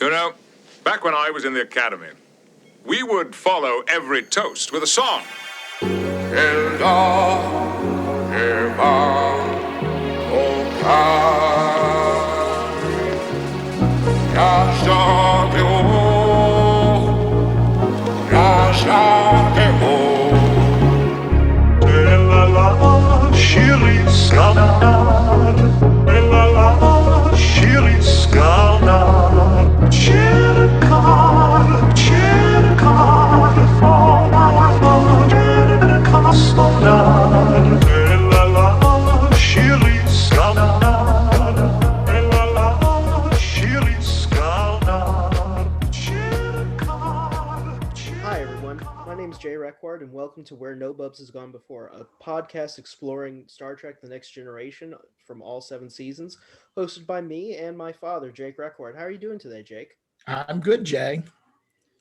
You know, back when I was in the academy, we would follow every toast with a song. Hi everyone, my name is Jay Reckward and welcome to Where No Bubs Has Gone Before, a podcast exploring Star Trek The Next Generation from all 7 seasons, hosted by me and my father, Jake Reckward. How are you doing today, Jake? I'm good, Jay.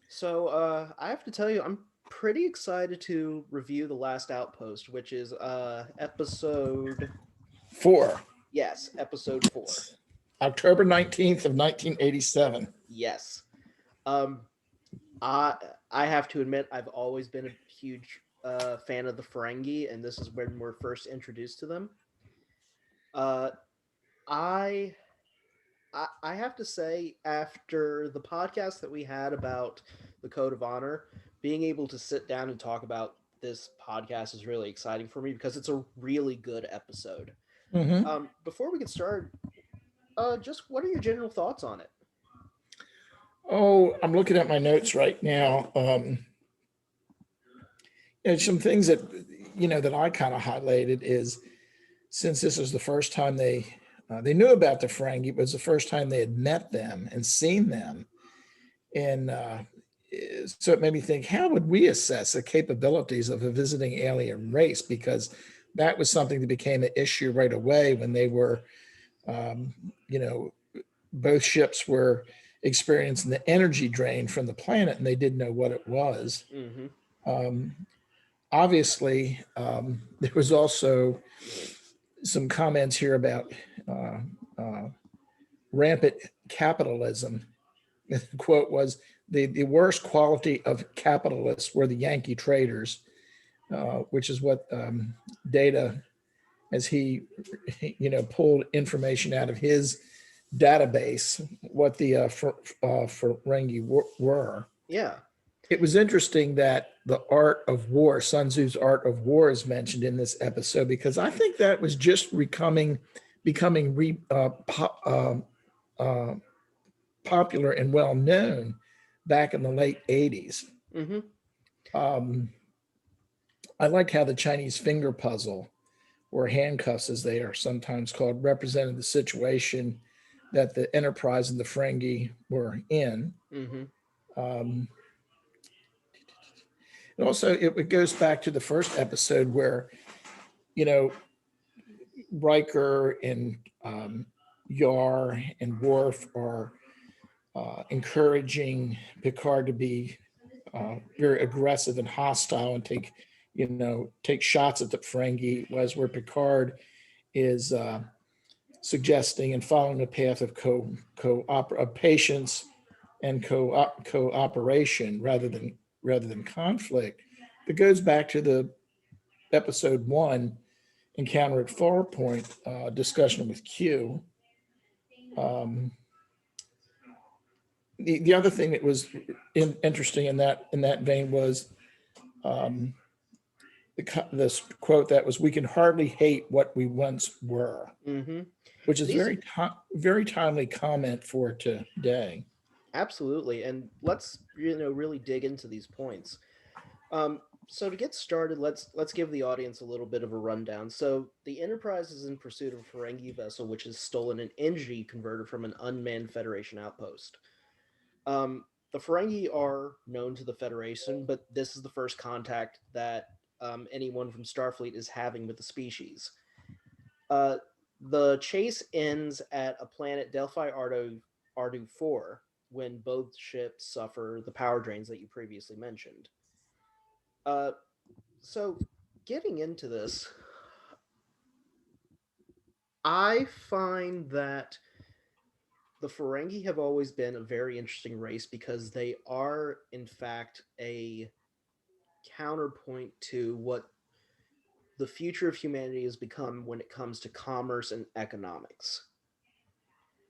So, I have to tell you, I'm pretty excited to review The Last Outpost, which is episode... 4, Yes, episode 4. October 19th of 1987. Yes. Um, I have to admit, I've always been a huge fan of the Ferengi, and this is when we're first introduced to them. Uh, I I have to say, after the podcast that we had about the Code of Honor, being able to sit down and talk about this podcast is really exciting for me because it's a really good episode. Mm-hmm. Before we get started, just what are your general thoughts on it? Oh, I'm looking at my notes right now. And some things that that I kind of highlighted is since this was the first time they knew about the Ferengi, it was the first time they had met them and seen them, and so it made me think, how would we assess the capabilities of a visiting alien race? Because that was something that became an issue right away when they were, um, you know, both ships were experiencing the energy drain from the planet and they didn't know what it was. Mm-hmm. Um, Obviously, there was also some comments here about uh, uh, rampant capitalism. The quote was, the worst quality of capitalists were the Yankee traders, which is what Data, as he pulled information out of his database, what the Ferengi were. Yeah. It was interesting that the art of war, Sun Tzu's art of war, is mentioned in this episode because I think that was just becoming popular and well known back in the late 80s. Mm-hmm. I like how the Chinese finger puzzle, or handcuffs as they are sometimes called, represented the situation that the Enterprise and the Ferengi were in. Mm-hmm. And also, it goes back to the first episode where, Riker and Yar and Worf are encouraging Picard to be very aggressive and hostile and take shots at the Ferengi, was where Picard is suggesting and following a path of patience and cooperation rather than conflict. That goes back to the episode 1 encounter at Farpoint, discussion with Q. The other thing that was interesting in that vein was this quote that was, "We can hardly hate what we once were," Mm-hmm. which is These- very timely comment for today. Absolutely, and let's really dig into these points. So to get started, let's give the audience a little bit of a rundown. So the Enterprise is in pursuit of a Ferengi vessel which has stolen an energy converter from an unmanned Federation outpost. The Ferengi are known to the Federation, but this is the first contact that anyone from Starfleet is having with the species. The chase ends at a planet Delphi Ardu 4 when both ships suffer the power drains that you previously mentioned. Uh, so, getting into this, I find that the Ferengi have always been a very interesting race because they are, in fact, a counterpoint to what the future of humanity has become when it comes to commerce and economics.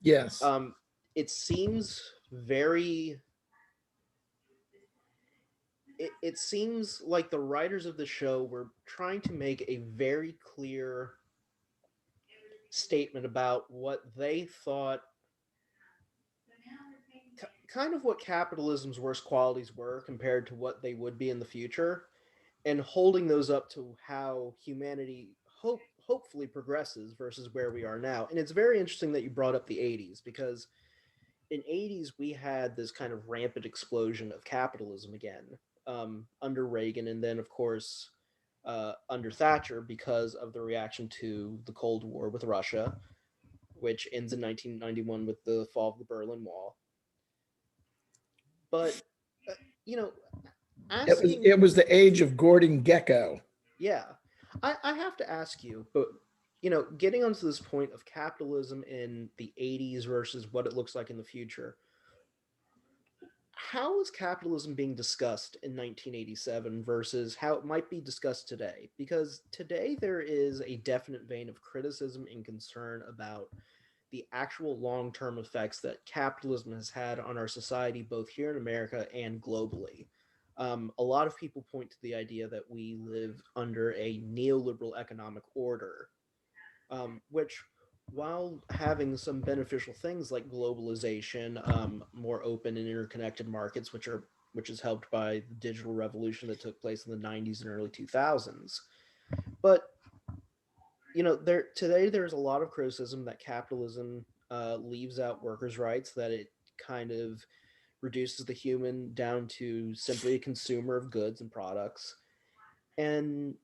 Yes. Um, it seems very. It seems like the writers of the show were trying to make a very clear statement about what they thought kind of what capitalism's worst qualities were compared to what they would be in the future, and holding those up to how humanity hopefully progresses versus where we are now. And it's very interesting that you brought up the 80s because in 80s we had this kind of rampant explosion of capitalism again, under Reagan, and then of course under Thatcher because of the reaction to the Cold War with Russia, which ends in 1991 with the fall of the Berlin Wall. But uh, you know, asking, It was the age of Gordon Gekko. yeah, I have to ask you, but getting onto this point of capitalism in the 80s versus what it looks like in the future, how is capitalism being discussed in 1987 versus how it might be discussed today? Because today there is a definite vein of criticism and concern about the actual long term effects that capitalism has had on our society, both here in America and globally. A lot of people point to the idea that we live under a neoliberal economic order, which, while having some beneficial things like globalization, more open and interconnected markets, which is helped by the digital revolution that took place in the 90s and early 2000s. But today there's a lot of criticism that capitalism leaves out workers' rights, that it kind of reduces the human down to simply a consumer of goods and products, and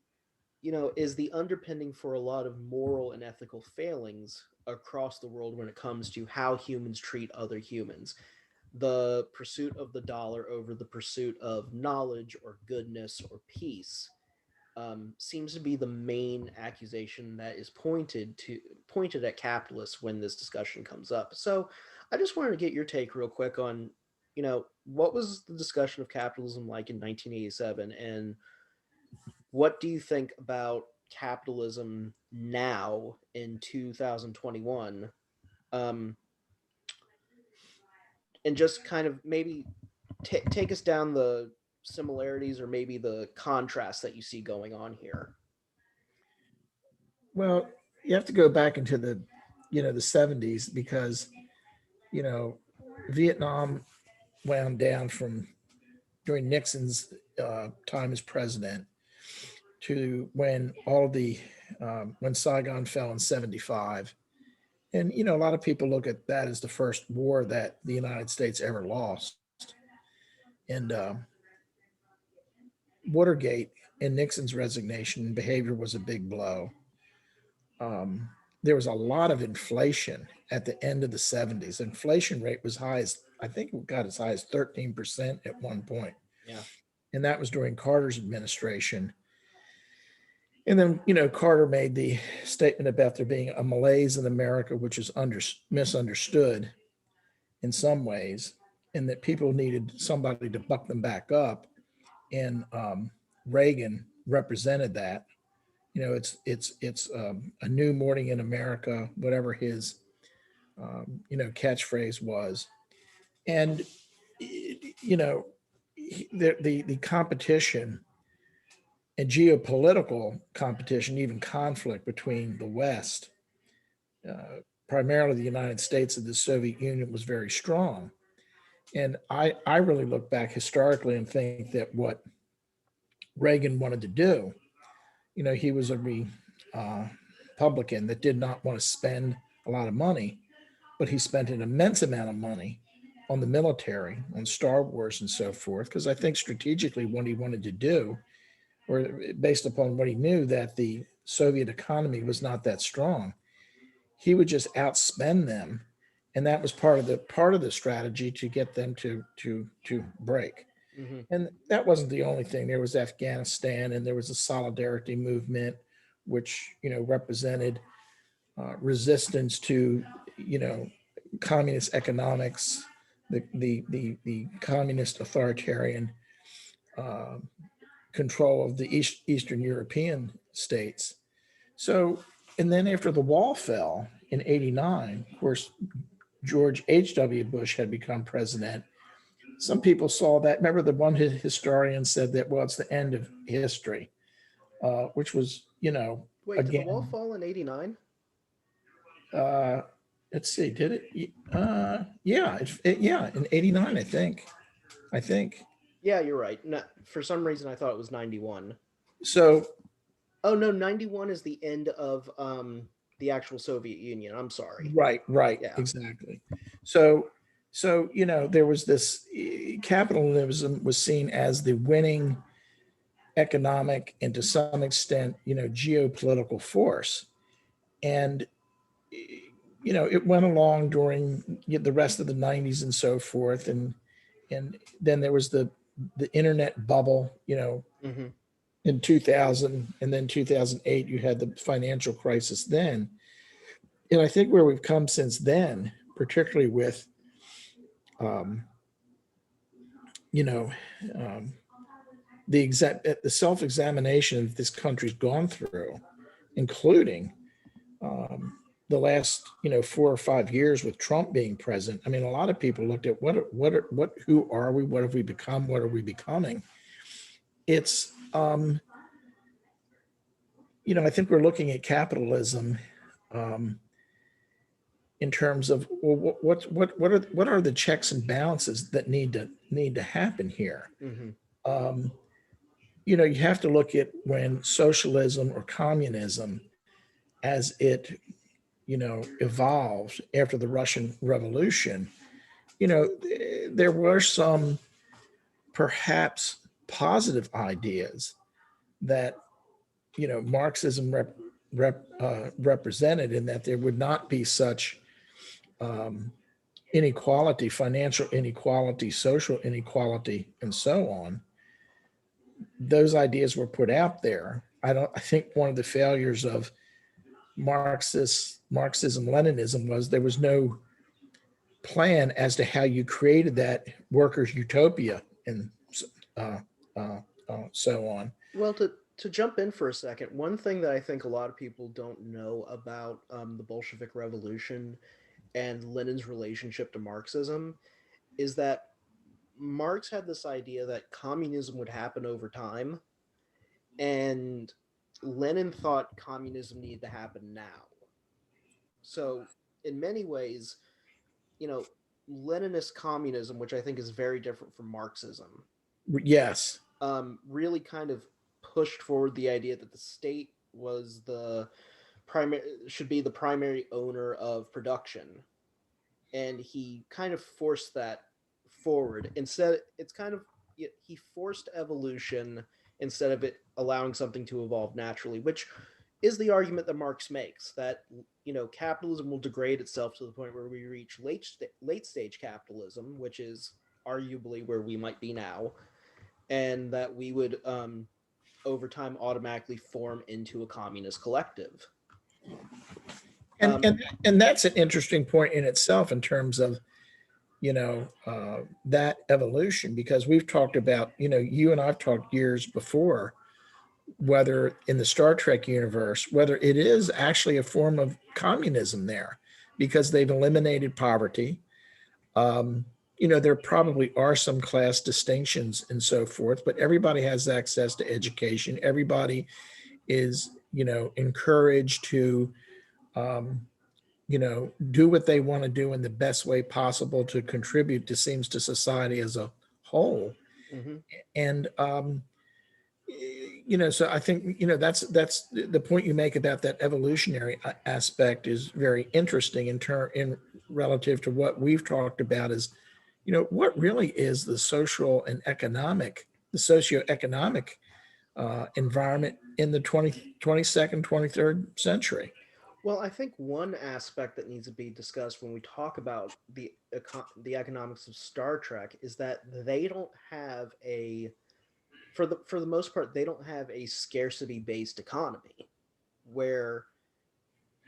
is the underpinning for a lot of moral and ethical failings across the world when it comes to how humans treat other humans. The pursuit of the dollar over the pursuit of knowledge or goodness or peace seems to be the main accusation that is pointed at capitalists when this discussion comes up. So, I just wanted to get your take real quick on, what was the discussion of capitalism like in 1987, and what do you think about capitalism now in 2021? Um, and just kind of maybe take us down the similarities or maybe the contrast that you see going on here. Well, you have to go back into the 70s because, you know, Vietnam wound down from during Nixon's time as president to when when Saigon fell in 75. And, a lot of people look at that as the first war that the United States ever lost. And Watergate and Nixon's resignation and behavior was a big blow. There was a lot of inflation at the end of the 70s. Inflation rate was high as, I think it got as high as 13% at one point. Yeah. And that was during Carter's administration. And then, Carter made the statement about there being a malaise in America, which is misunderstood in some ways, and that people needed somebody to buck them back up. And Reagan represented that. It's a new morning in America, whatever his catchphrase was. And the competition and geopolitical competition, even conflict between the West, primarily the United States and the Soviet Union, was very strong. And I really look back historically and think that what Reagan wanted to do, he was a Republican that did not want to spend a lot of money, but he spent an immense amount of money on the military, on Star Wars and so forth, because I think strategically what he wanted to do, or based upon what he knew, that the Soviet economy was not that strong, he would just outspend them, and that was part of the strategy to get them to break. Mm-hmm. And that wasn't the only thing. There was Afghanistan, and there was a solidarity movement, which represented resistance to communist economics, the communist authoritarian control of the Eastern European states. So, and then after the wall fell in '89, of course, George H.W. Bush had become president. Some people saw that. Remember, the one historian said that, well, it's the end of history, which was, Wait, did the again, wall fall in '89? let's see, did it? Yeah, yeah, in '89, I think. Yeah, you're right. No, for some reason, I thought it was '91. So, Oh no, '91 is the end of the actual Soviet Union. I'm sorry. right, Yeah. exactly. So, there was this capitalism was seen as the winning economic and to some extent, geopolitical force. And, it went along during the rest of the '90s and so forth. And then there was the internet bubble, Hmm. in 2000, and then 2008, you had the financial crisis then. And I think where we've come since then, particularly with, um, you know, um, the self-examination this country's gone through, including the last 4 or 5 years with Trump being president. I mean, a lot of people looked at who are we, what have we become, what are we becoming? It's I think we're looking at capitalism um, in terms of, well, what are the checks and balances that need to happen here? Hmm. Um, you have to look at when socialism or communism, as it evolved after the Russian Revolution. There were some perhaps positive ideas that Marxism represented, in that there would not be such inequality, financial inequality, social inequality, and so on. Those ideas were put out there. I think one of the failures of Marxism Leninism was there was no plan as to how you created that workers' utopia, and uh, so on. Well, to jump in for a second, one thing that I think a lot of people don't know about the Bolshevik Revolution and Lenin's relationship to Marxism is that Marx had this idea that communism would happen over time, and Lenin thought communism needed to happen now. So, in many ways, you know, Leninist communism, which I think is very different from Marxism, Yes. really kind of pushed forward the idea that the state was the primary should be the primary owner of production, and he kind of forced that forward. Instead, it's kind of he forced evolution instead of it allowing something to evolve naturally, which is the argument that Marx makes, that capitalism will degrade itself to the point where we reach late stage capitalism, which is arguably where we might be now, and that we would over time automatically form into a communist collective. And Um, and that's an interesting point in itself in terms of that evolution, because we've talked about, you and I've talked years before, whether in the Star Trek universe, whether it is actually a form of communism there, because they've eliminated poverty. There probably are some class distinctions and so forth, but everybody has access to education. Everybody is, encouraged to, do what they want to do in the best way possible to contribute to seems to society as a whole. mhm. And so I think that's the point you make about that evolutionary aspect is very interesting in relative to what we've talked about is, what really is the socioeconomic environment in the 22nd, 23rd century. Well, I think one aspect that needs to be discussed when we talk about the economics of Star Trek is that they don't have a for the most part they don't have a scarcity based economy where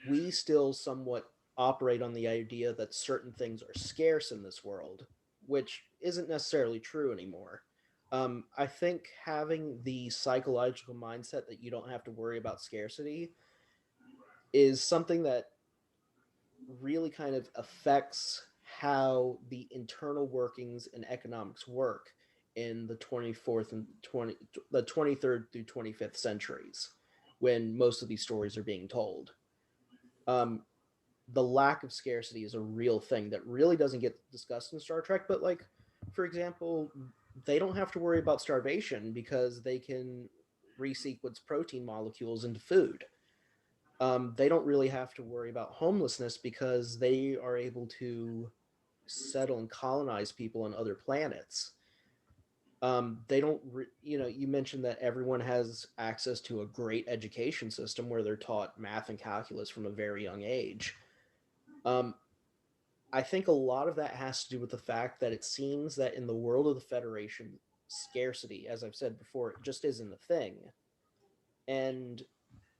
we still somewhat operate on the idea that certain things are scarce in this world, which isn't necessarily true anymore. I think having the psychological mindset that you don't have to worry about scarcity is something that really kind of affects how the internal workings and economics work in the 24th and 20 the 23rd through 25th centuries when most of these stories are being told. um, the lack of scarcity is a real thing that really doesn't get discussed in Star Trek, but like, for example, they don't have to worry about starvation because they can resequence protein molecules into food. They don't really have to worry about homelessness because they are able to settle and colonize people on other planets. They don't, you mentioned that everyone has access to a great education system where they're taught math and calculus from a very young age. Um, I think a lot of that has to do with the fact that it seems that in the world of the Federation, scarcity, as I've said before, it just isn't a thing. And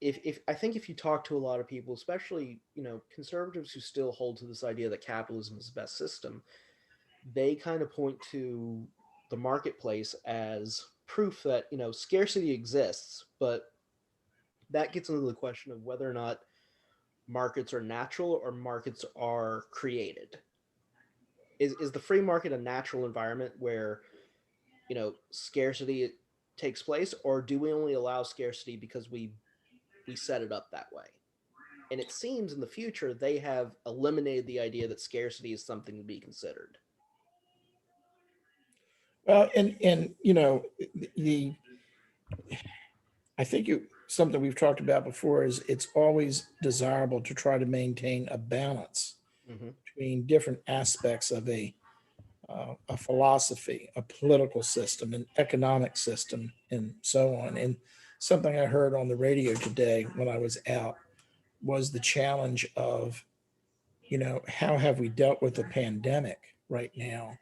if I think if you talk to a lot of people, especially conservatives who still hold to this idea that capitalism is the best system, they kind of point to the marketplace as proof that scarcity exists, but that gets into the question of whether or not markets are natural or markets are created. Is the free market a natural environment where scarcity takes place, or do we only allow scarcity because we set it up that way? And it seems in the future they have eliminated the idea that scarcity is something to be considered. Well, and the I think something we've talked about before is it's always desirable to try to maintain a balance Mm-hmm. between different aspects of a philosophy, a political system, an economic system, and so on. And something I heard on the radio today when I was out was the challenge of, how have we dealt with the pandemic right now?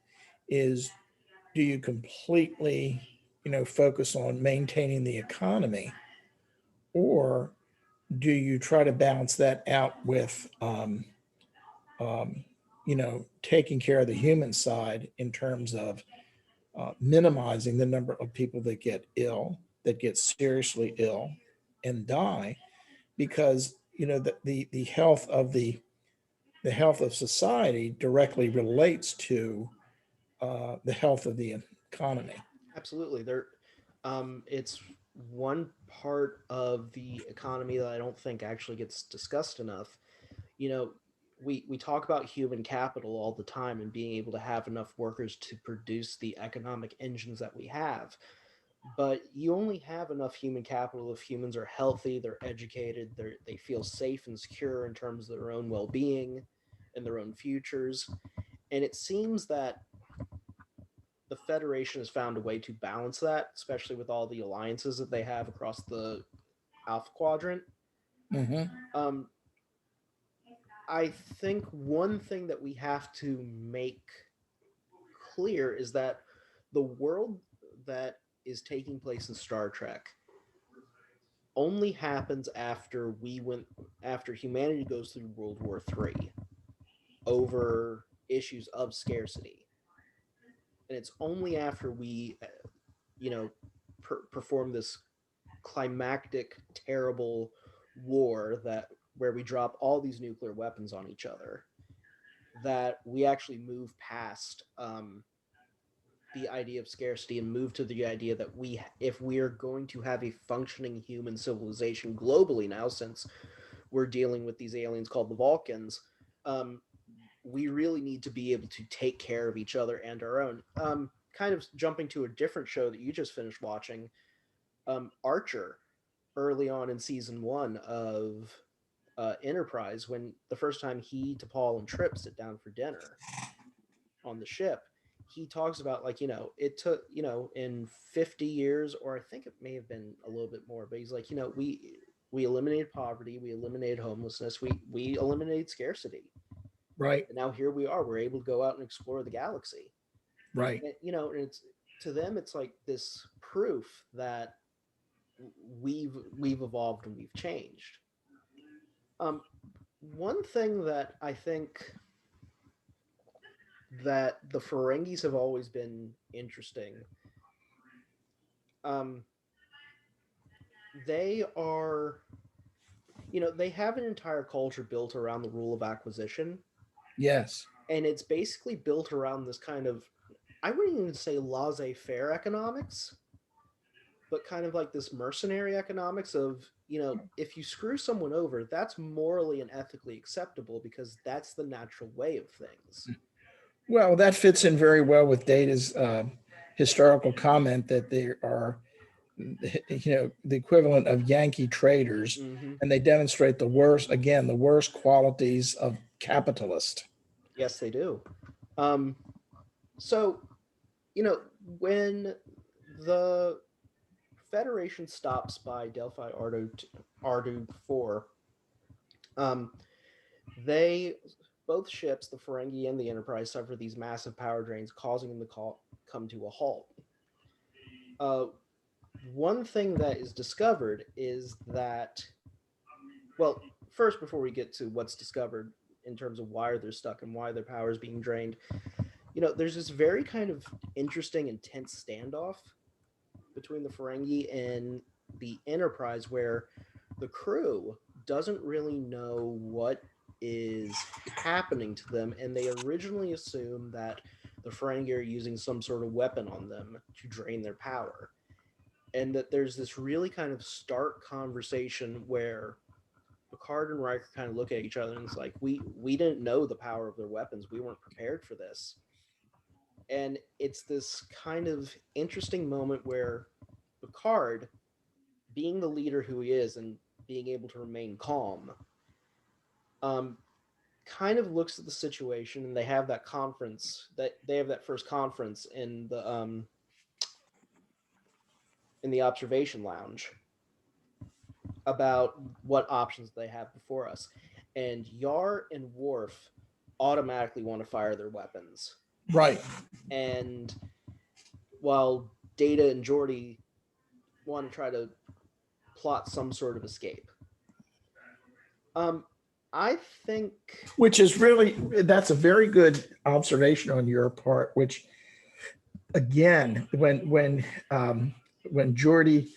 Is do you completely, focus on maintaining the economy, or do you try to balance that out with, um, taking care of the human side in terms of minimizing the number of people that get ill, that get seriously ill, and die, because the health of the health of society directly relates to the health of the economy. Absolutely. It's one part of the economy that I don't think actually gets discussed enough. You know, we talk about human capital all the time and being able to have enough workers to produce the economic engines that we have. But you only have enough human capital if humans are healthy, they're educated, they feel safe and secure in terms of their own well-being and their own futures. And it seems that the Federation has found a way to balance that, especially with all the alliances that they have across the Alpha Quadrant. Hmm. Um, I think one thing that we have to make clear is that the world that is taking place in Star Trek only happens after humanity goes through World War III over issues of scarcity, and it's only after we, you know, perform this climactic, terrible war that where we drop all these nuclear weapons on each other that we actually move past the idea of scarcity and move to the idea that if we are going to have a functioning human civilization globally now, since we're dealing with these aliens called the Vulcans, um, we really need to be able to take care of each other and our own. Kind of jumping to a different show that you just finished watching, Archer, early on in season one of Enterprise, when the first time he, T'Pol, and Trip sit down for dinner on the ship, he talks about, like, it took, in 50 years, or I think it may have been a little bit more, but he's like, we eliminated poverty, we eliminated homelessness, we eliminated scarcity, Right, and now here we are, we're able to go out and explore the galaxy. right. And, and it's, to them, it's like this proof that we've evolved and we've changed. Um, one thing that I think that the Ferengis have always been interesting. Um, they are, they have an entire culture built around the rule of acquisition, Yes. and it's basically built around this kind of, I wouldn't even say laissez-faire economics, but kind of like this mercenary economics of, if you screw someone over, that's morally and ethically acceptable because that's the natural way of things. Well, that fits in very well with Data's historical comment that there are, the equivalent of Yankee traders, Hmm. and they demonstrate the worst, again, the worst qualities of capitalist. Yes, they do. Um, so, you know, when the Federation stops by Delphi Ardu 4, um, they both ships, the Ferengi and the Enterprise, suffer these massive power drains, causing them to come to a halt. Uh, One thing that is discovered is that, well, first, before we get to what's discovered in terms of why they're stuck and why their power is being drained, there's this very kind of interesting, intense standoff between the Ferengi and the Enterprise where the crew doesn't really know what is happening to them, and they originally assume that the Ferengi are using some sort of weapon on them to drain their power. And that there's this really kind of stark conversation where Picard and Riker kind of look at each other and it's like, we didn't know the power of their weapons. We weren't prepared for this. And it's this kind of interesting moment where Picard, being the leader who he is and being able to remain calm, um, kind of looks at the situation, and they have that conference, that they have that first conference in the observation lounge about what options they have before us. And Yar and Worf automatically want to fire their weapons. Right. And while Data and Geordi want to try to plot some sort of escape. Um, I think. Which is really, that's a very good observation on your part, which again, when Geordi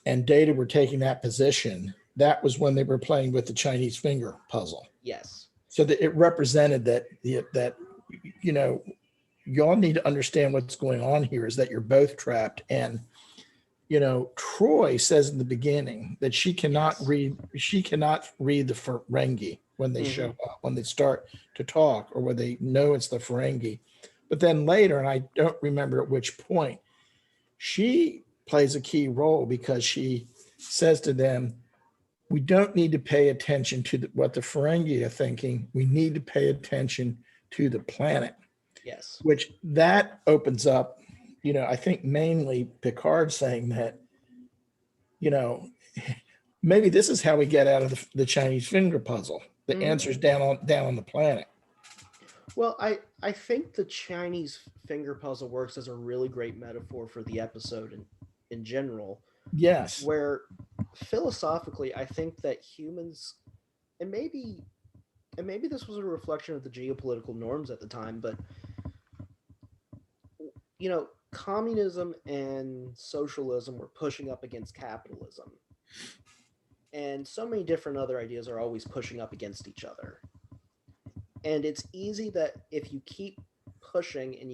and Data were taking that position, that was when they were playing with the Chinese finger puzzle. Yes. So that it represented that y'all need to understand what's going on here is that you're both trapped. And Troy says in the beginning that she cannot read the Ferengi when they show up, when they start to talk, or when they know it's the Ferengi. But then later, and I don't remember at which point, she plays a key role because she says to them, we don't need to pay attention to what the Ferengi are thinking. We need to pay attention to the planet. Yes. Which that opens up, I think mainly Picard saying that, maybe this is how we get out of the Chinese finger puzzle. The answer's down on the planet. Well, I think the Chinese finger puzzle works as a really great metaphor for the episode in general. Yes. Where philosophically, I think that humans, and maybe this was a reflection of the geopolitical norms at the time, but communism and socialism were pushing up against capitalism. And so many different other ideas are always pushing up against each other. And it's easy that if you keep pushing if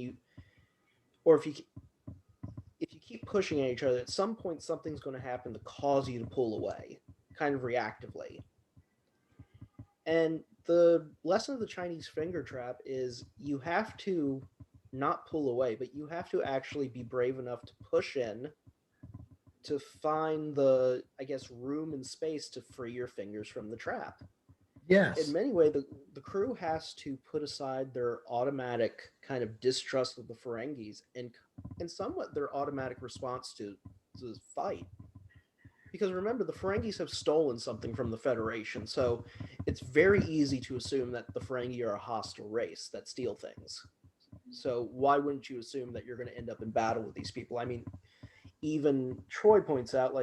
you keep pushing at each other, at some point something's going to happen to cause you to pull away, kind of reactively. And the lesson of the Chinese finger trap is you have to not pull away, but you have to actually be brave enough to push in to find the, I guess, room and space to free your fingers from the trap. Yes. In many ways, the crew has to put aside their automatic kind of distrust of the Ferengis and somewhat their automatic response to the fight. Because remember, the Ferengis have stolen something from the Federation, so it's very easy to assume that the Ferengi are a hostile race that steal things. So why wouldn't you assume that you're going to end up in battle with these people? I mean, even Troy points out,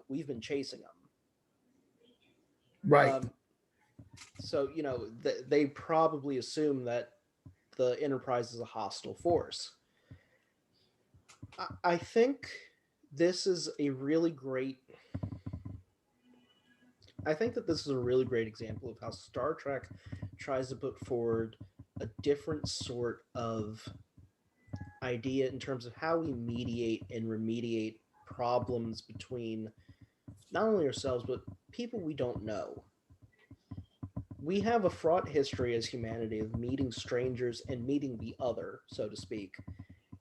we've been chasing them. Right. So, they probably assume that the Enterprise is a hostile force. I think this is a really great. I think that this is a really great example of how Star Trek tries to put forward a different sort of idea in terms of how we mediate and remediate problems between not only ourselves but people we don't know. We have a fraught history as humanity of meeting strangers and meeting the other, so to speak,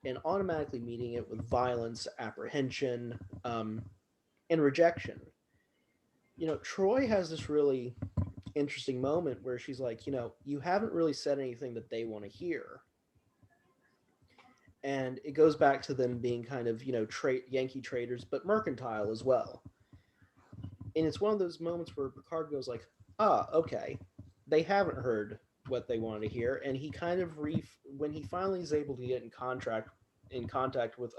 and automatically meeting it with violence, apprehension, and rejection. Troy has this really interesting moment where she's like, you haven't really said anything that they want to hear. And it goes back to them being kind of, Yankee traders, but mercantile as well. And it's one of those moments where Picard goes like, okay, they haven't heard what they wanted to hear. And he kind of, when he finally is able to get in contact with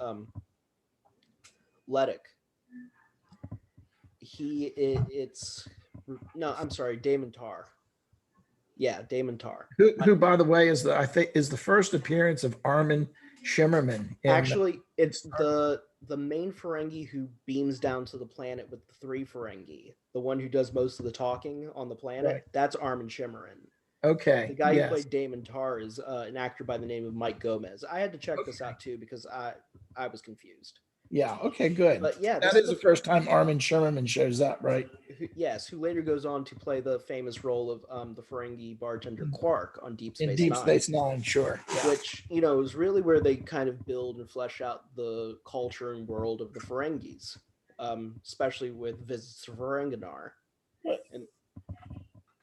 Letic, it's no, I'm sorry, Damon Tar. Yeah, Damon Tar. Who, by the way, I think is the first appearance of Armin Shimmerman. Actually, it's the main Ferengi who beams down to the planet with the three Ferengi. The one who does most of the talking on the planet. Right. That's Armin Shimmerman. Okay. The guy yes. who played Damon Tar is an actor by the name of Mike Gomez. I had to check this out too because I was confused. Yeah. Okay. Good. But yeah, that is the first time Armin Shimmerman shows up, right? Who later goes on to play the famous role of the Ferengi bartender Quark on Deep Space In Deep Nine. Space Nine, sure. Yeah. Which, is really where they kind of build and flesh out the culture and world of the Ferengis, especially with visits to Ferenginar.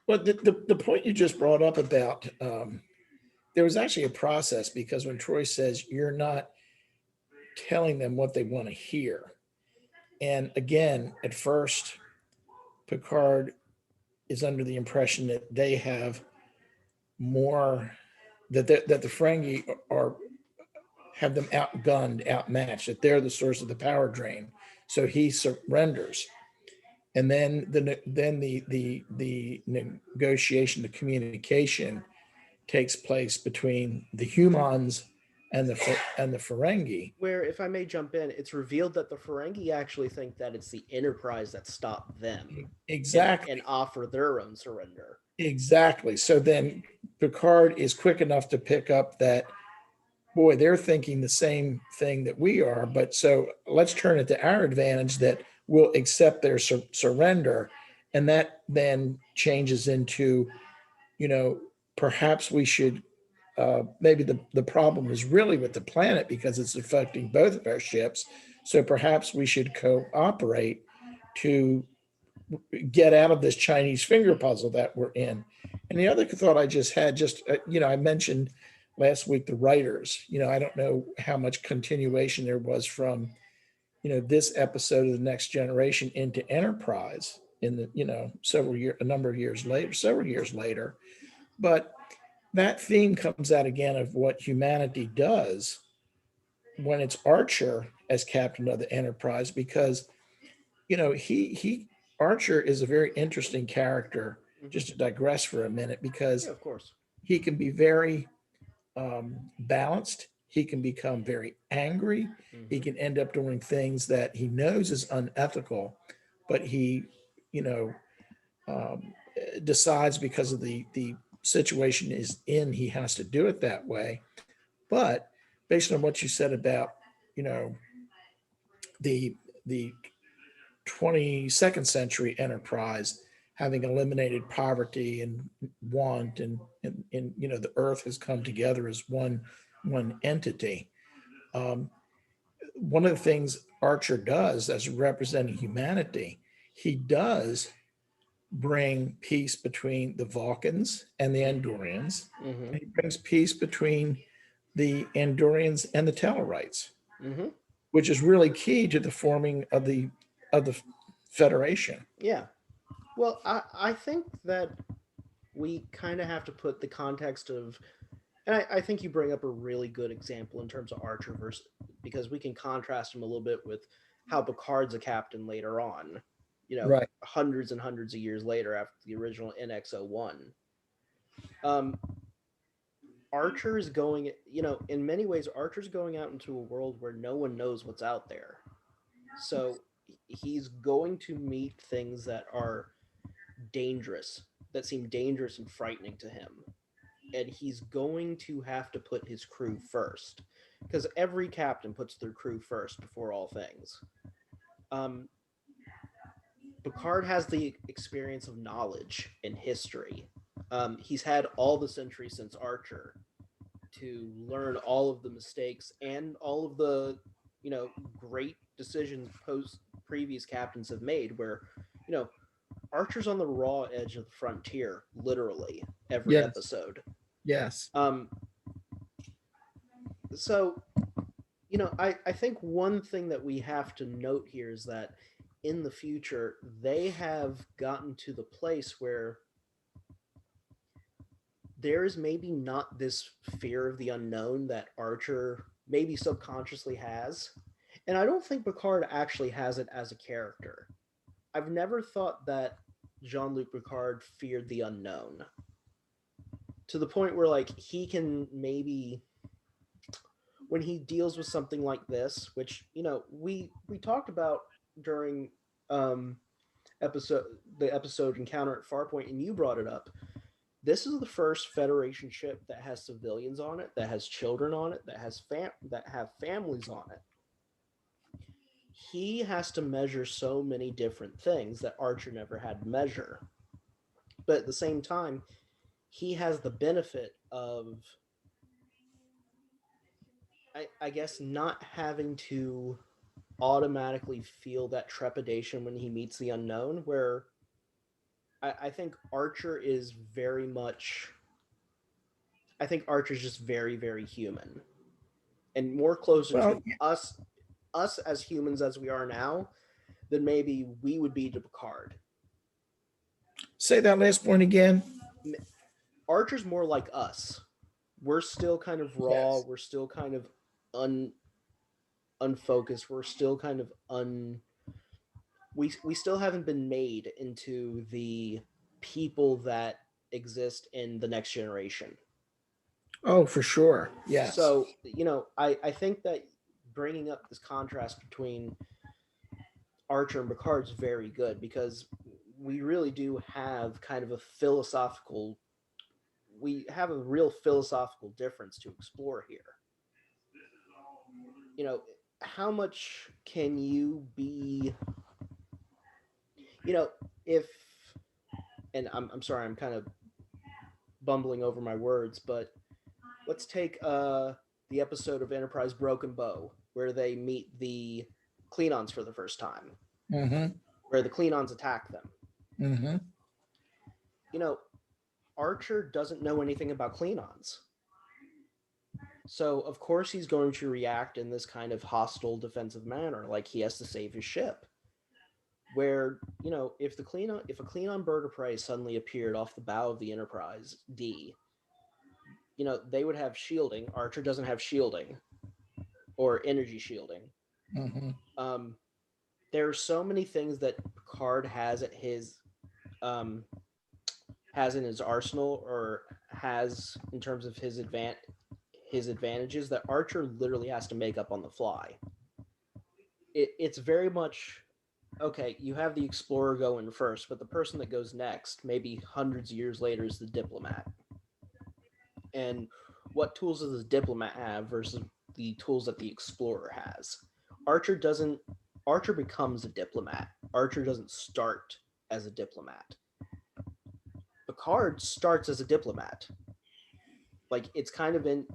But the point you just brought up about there was actually a process, because when Troy says you're not telling them what they want to hear, and again, at first, Picard is under the impression that they have more, that the Ferengi have them outgunned, outmatched, that they're the source of the power drain. So he surrenders. And then the negotiation, the communication takes place between the humans and the Ferengi. Where, if I may jump in, it's revealed that the Ferengi actually think that it's the Enterprise that stopped them. Exactly. And offer their own surrender. Exactly. So then Picard is quick enough to pick up that, boy, they're thinking the same thing that we are, but so let's turn it to our advantage, that we'll accept their surrender. And that then changes into, perhaps we should, maybe the problem is really with the planet because it's affecting both of our ships. So perhaps we should cooperate to get out of this Chinese finger puzzle that we're in. And the other thought I just had, I mentioned last week the writers. I don't know how much continuation there was from, this episode of the Next Generation into Enterprise in the, several years later. But that theme comes out again of what humanity does when it's Archer as captain of the Enterprise, because, he Archer is a very interesting character, just to digress for a minute, because of course, he can be very balanced. He can become very angry. He can end up doing things that he knows is unethical, but he, decides because of the situation is in, he has to do it that way. But based on what you said about, the 22nd century Enterprise having eliminated poverty and want, and the earth has come together as one entity. One of the things Archer does as representing humanity, he does bring peace between the Vulcans and the Andorians. And he brings peace between the Andorians and the Tellarites, which is really key to the forming of the Federation. Yeah. Well, I think that we kind of have to put the context of, and I think you bring up a really good example in terms of Archer versus, because we can contrast him a little bit with how Picard's a captain later on. Right. hundreds and hundreds of years later after the original NX-01. Um, Archer's going, in many ways, Archer's going out into a world where no one knows what's out there. So he's going to meet things that are dangerous, that seem dangerous and frightening to him. And he's going to have to put his crew first, because every captain puts their crew first before all things. Picard has the experience of knowledge and history. He's had all the centuries since Archer to learn all of the mistakes and all of the, great decisions previous captains have made, where, Archer's on the raw edge of the frontier, literally every Yes. episode. Yes. So, I think one thing that we have to note here is that in the future, they have gotten to the place where there is maybe not this fear of the unknown that Archer maybe subconsciously has. And I don't think Picard actually has it as a character. I've never thought that Jean-Luc Picard feared the unknown, to the point where, like, he can maybe, when he deals with something like this, which, we talked about during the episode Encounter at Farpoint, and you brought it up. This is the first Federation ship that has civilians on it, that has children on it, that have families on it. He has to measure so many different things that Archer never had to measure. But at the same time, he has the benefit of, I guess, not having to automatically feel that trepidation when he meets the unknown, where I think Archer is very much... I think Archer's just very, very human. And more closer to us as humans as we are now than maybe we would be to Picard. Say that last point again. Archer's more like us. We're still kind of raw. Yes. We're still kind of unfocused. We're still kind of we still haven't been made into the people that exist in the next generation. Oh, for sure. Yes. So, I think that bringing up this contrast between Archer and Picard is very good, because we really do have kind of a real philosophical difference to explore here. How much can you be, if, and I'm sorry, I'm kind of bumbling over my words, but let's take the episode of Enterprise Broken Bow, where they meet the Klingons for the first time, where the Klingons attack them. Archer doesn't know anything about Klingons. So, of course, he's going to react in this kind of hostile, defensive manner, like he has to save his ship. Where, if a Klingon bird of prey suddenly appeared off the bow of the Enterprise D, they would have shielding. Archer doesn't have shielding or energy shielding. There are so many things that Picard has at his has in his arsenal, or has in terms of his advantages, that Archer literally has to make up on the fly. It's very much, okay, you have the explorer going first, but the person that goes next, maybe hundreds of years later, is the diplomat. And what tools does the diplomat have versus the tools that the explorer has? Archer becomes a diplomat. Archer doesn't start as a diplomat. Picard starts as a diplomat. Like, it's kind of in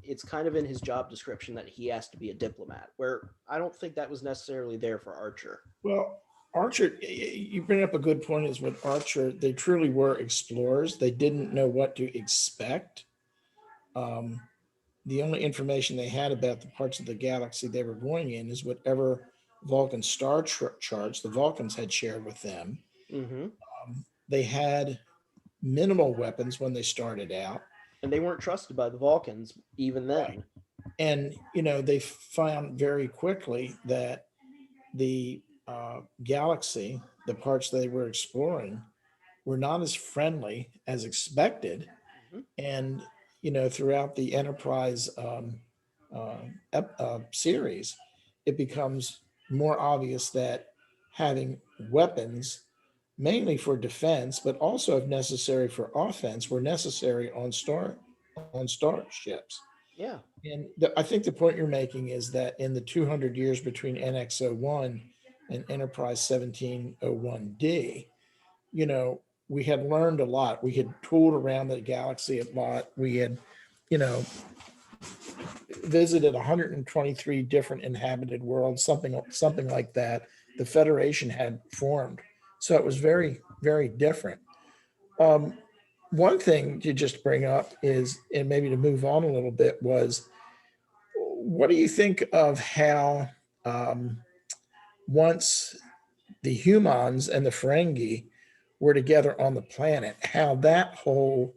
his job description that he has to be a diplomat, where I don't think that was necessarily there for Archer. Well, Archer, you bring up a good point, is with Archer, they truly were explorers. They didn't know what to expect. The only information they had about the parts of the galaxy they were going in is whatever Vulcan star charts the Vulcans had shared with them. They had minimal weapons when they started out. And they weren't trusted by the Vulcans even then. Right. And, they found very quickly that the galaxy, the parts they were exploring, were not as friendly as expected. Mhm. And, throughout the Enterprise series, it becomes more obvious that having weapons, mainly for defense, but also if necessary for offense, were necessary on starships. Yeah. And I think the point you're making is that in the 200 years between NX-01 and Enterprise 1701D, we had learned a lot. We had tooled around the galaxy a lot. We had, you know, visited 123 different inhabited worlds, something like that. The Federation had formed, so it was very, very different. Um, One thing to just bring up is, and maybe to move on a little bit, was what do you think of how once the humans and the Ferengi were together on the planet, how that whole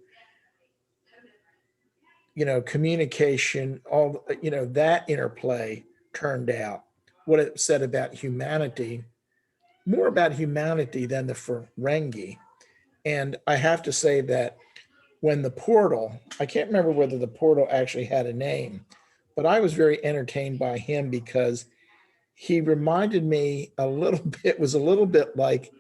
communication, all that interplay turned out, what it said about humanity, more about humanity than the Ferengi. And I have to say that when the portal, I can't remember whether the portal actually had a name, but I was very entertained by him because he reminded me a little bit, was a little bit like,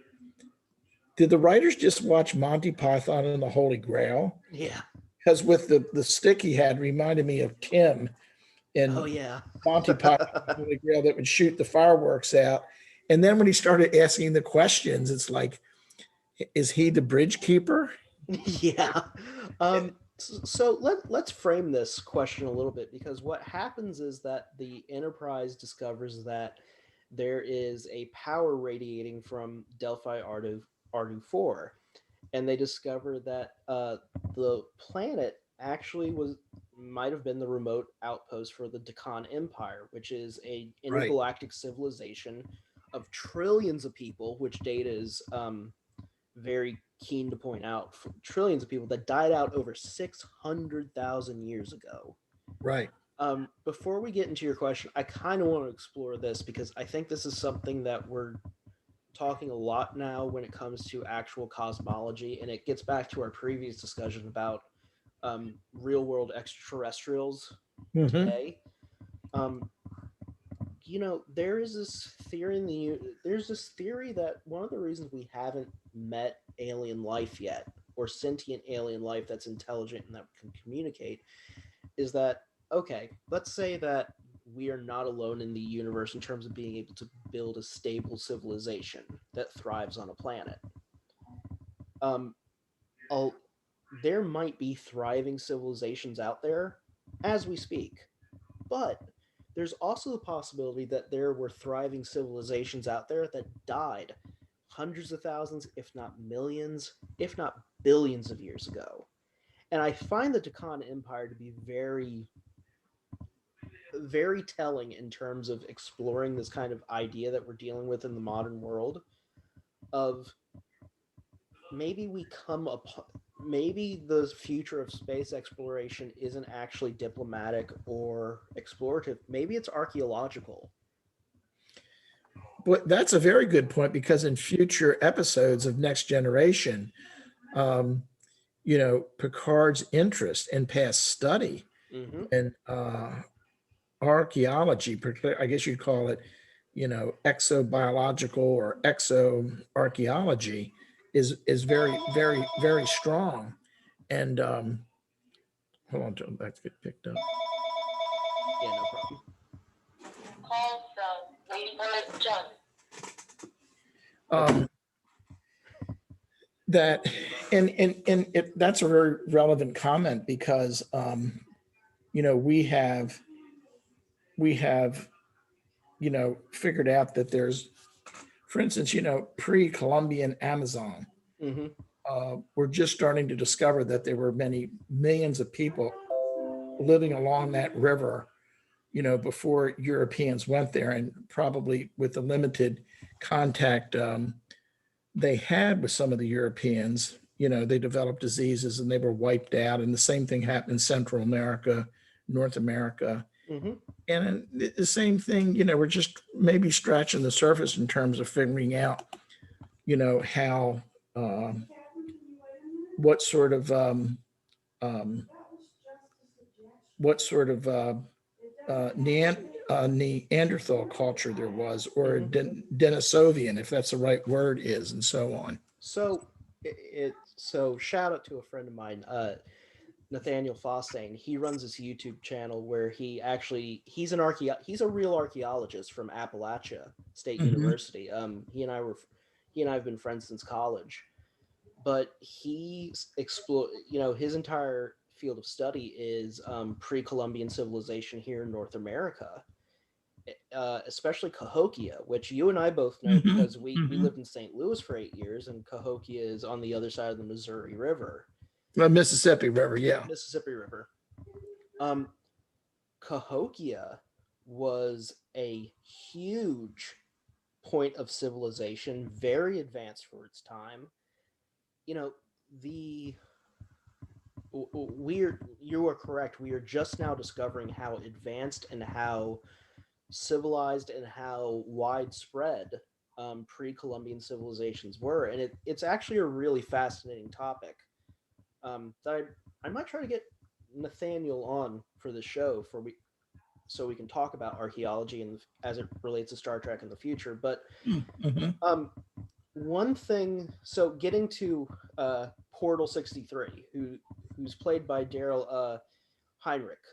did the writers just watch Monty Python and the Holy Grail? Yeah. Because with the stick he had reminded me of Tim Oh in yeah. Monty Python and the Holy Grail that would shoot the fireworks out. And then when he started asking the questions, it's like, is he the bridge keeper? Yeah. So let's frame this question a little bit, because what happens is that the Enterprise discovers that there is a power radiating from Delphi Ardu 4, and they discover that the planet actually might have been the remote outpost for the Deccan Empire, which is a Right. intergalactic civilization of trillions of people, which Data is very keen to point out, trillions of people that died out over 600,000 years ago. Right. Before we get into your question, I kind of want to explore this because I think this is something that we're talking a lot now when it comes to actual cosmology, and it gets back to our previous discussion about real world extraterrestrials Mm-hmm. today. Um, there is this theory there's this theory that one of the reasons we haven't met alien life yet, or sentient alien life that's intelligent and that can communicate, is that, okay, let's say that we are not alone in the universe in terms of being able to build a stable civilization that thrives on a planet. Um, I'll, there might be thriving civilizations out there as we speak, but there's also the possibility that there were thriving civilizations out there that died hundreds of thousands, if not millions, if not billions of years ago. And I find the Deccan Empire to be very, very telling in terms of exploring this kind of idea that we're dealing with in the modern world of maybe we come upon, maybe the future of space exploration isn't actually diplomatic or explorative. Maybe it's archaeological. But that's a very good point, because in future episodes of Next Generation, um, Picard's interest in past study Mm-hmm. and archaeology, I guess you'd call it, exobiological or exoarchaeology, is very, very, very strong. And hold on, John, that's get picked up. Yeah, no problem. Call from Wayward John. That and that's a very relevant comment, because we have figured out that there's, for instance, pre-Columbian Amazon, Mm-hmm. we're just starting to discover that there were many millions of people living along that river, before Europeans went there, and probably with the limited contact they had with some of the Europeans, they developed diseases and they were wiped out. And the same thing happened in Central America, North America. Mhm. And the same thing, we're just maybe scratching the surface in terms of figuring out, how, um, what sort of, um, what sort of Neanderthal culture there was, or Mhm. Denisovian, if that's the right word, is, and so on. So so shout out to a friend of mine, Nathaniel Fossane. He runs this YouTube channel where he's he's a real archaeologist from Appalachia State Hmm. University. He and I have been friends since college, but his entire field of study is pre-Columbian civilization here in North America, especially Cahokia, which you and I both know Hmm. because we Hmm. lived in St. Louis for 8 years, and Cahokia is on the other side of the Missouri River, Mississippi River, yeah. Mississippi River. Um, Cahokia was a huge point of civilization, very advanced for its time. You know, the you are correct. We are just now discovering how advanced and how civilized and how widespread pre-Columbian civilizations were, and it's actually a really fascinating topic that I might try to get Nathaniel on for the show so we can talk about archaeology and as it relates to Star Trek in the future. But Hmm. um, one thing, so getting to Portal 63, who's played by Daryl Heinrich,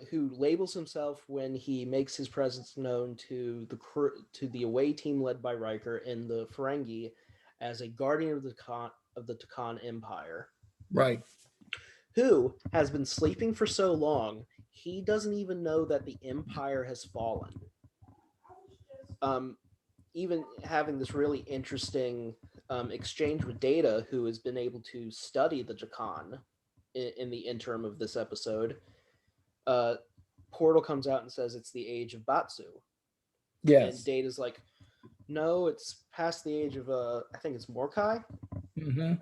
who labels himself when he makes his presence known to the away team led by Riker in the Ferengi as a guardian of the Takan Empire, Right. who has been sleeping for so long he doesn't even know that the Empire has fallen. Um, Even having this really interesting exchange with Data, who has been able to study the Takan in the interim of this episode. Uh, Portal comes out and says it's the age of Batsu, and Yes. Data's like, no, it's past the age of I think it's Morkai. Hmm.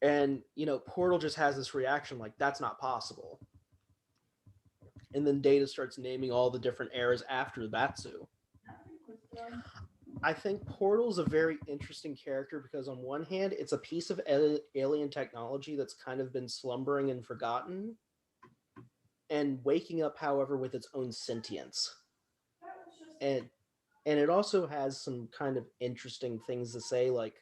And Portal just has this reaction like that's not possible. And then Data starts naming all the different eras after Batsu. I think Portal's a very interesting character because on one hand, it's a piece of alien technology that's kind of been slumbering and forgotten, and waking up, however, with its own sentience. And it also has some kind of interesting things to say, like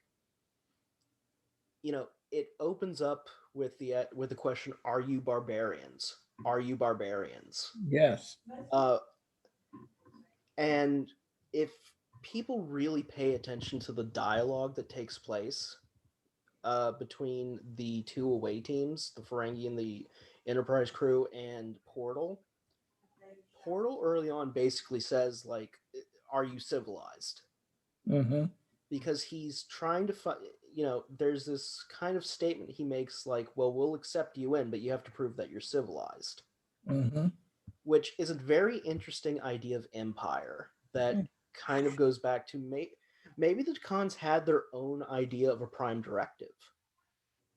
it opens up with the question, are you barbarians? Are you barbarians? Yes. uh and if people really pay attention to the dialogue that takes place between the two away teams, the Ferengi and the Enterprise crew, and Portal early on basically says, like, are you civilized? Hmm. Because he's trying to find, there's this kind of statement he makes like, well, we'll accept you in, but you have to prove that you're civilized, Hmm. which is a very interesting idea of empire that kind of goes back to maybe the Khans had their own idea of a prime directive.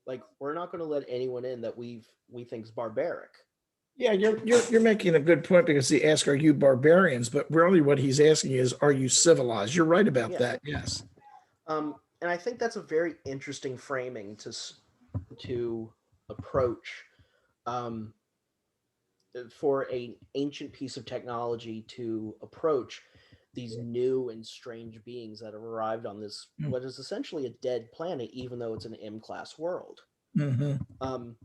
Like, we're not going to let anyone in that we think's barbaric. Yeah, you're making a good point because he asked, "Are you barbarians?" But really, what he's asking is, "Are you civilized?" You're right about Yeah. that. Yes. And I think that's a very interesting framing to approach um, for an ancient piece of technology to approach these new and strange beings that have arrived on this what is essentially a dead planet, even though it's an M-class world. Mm-hmm. Um,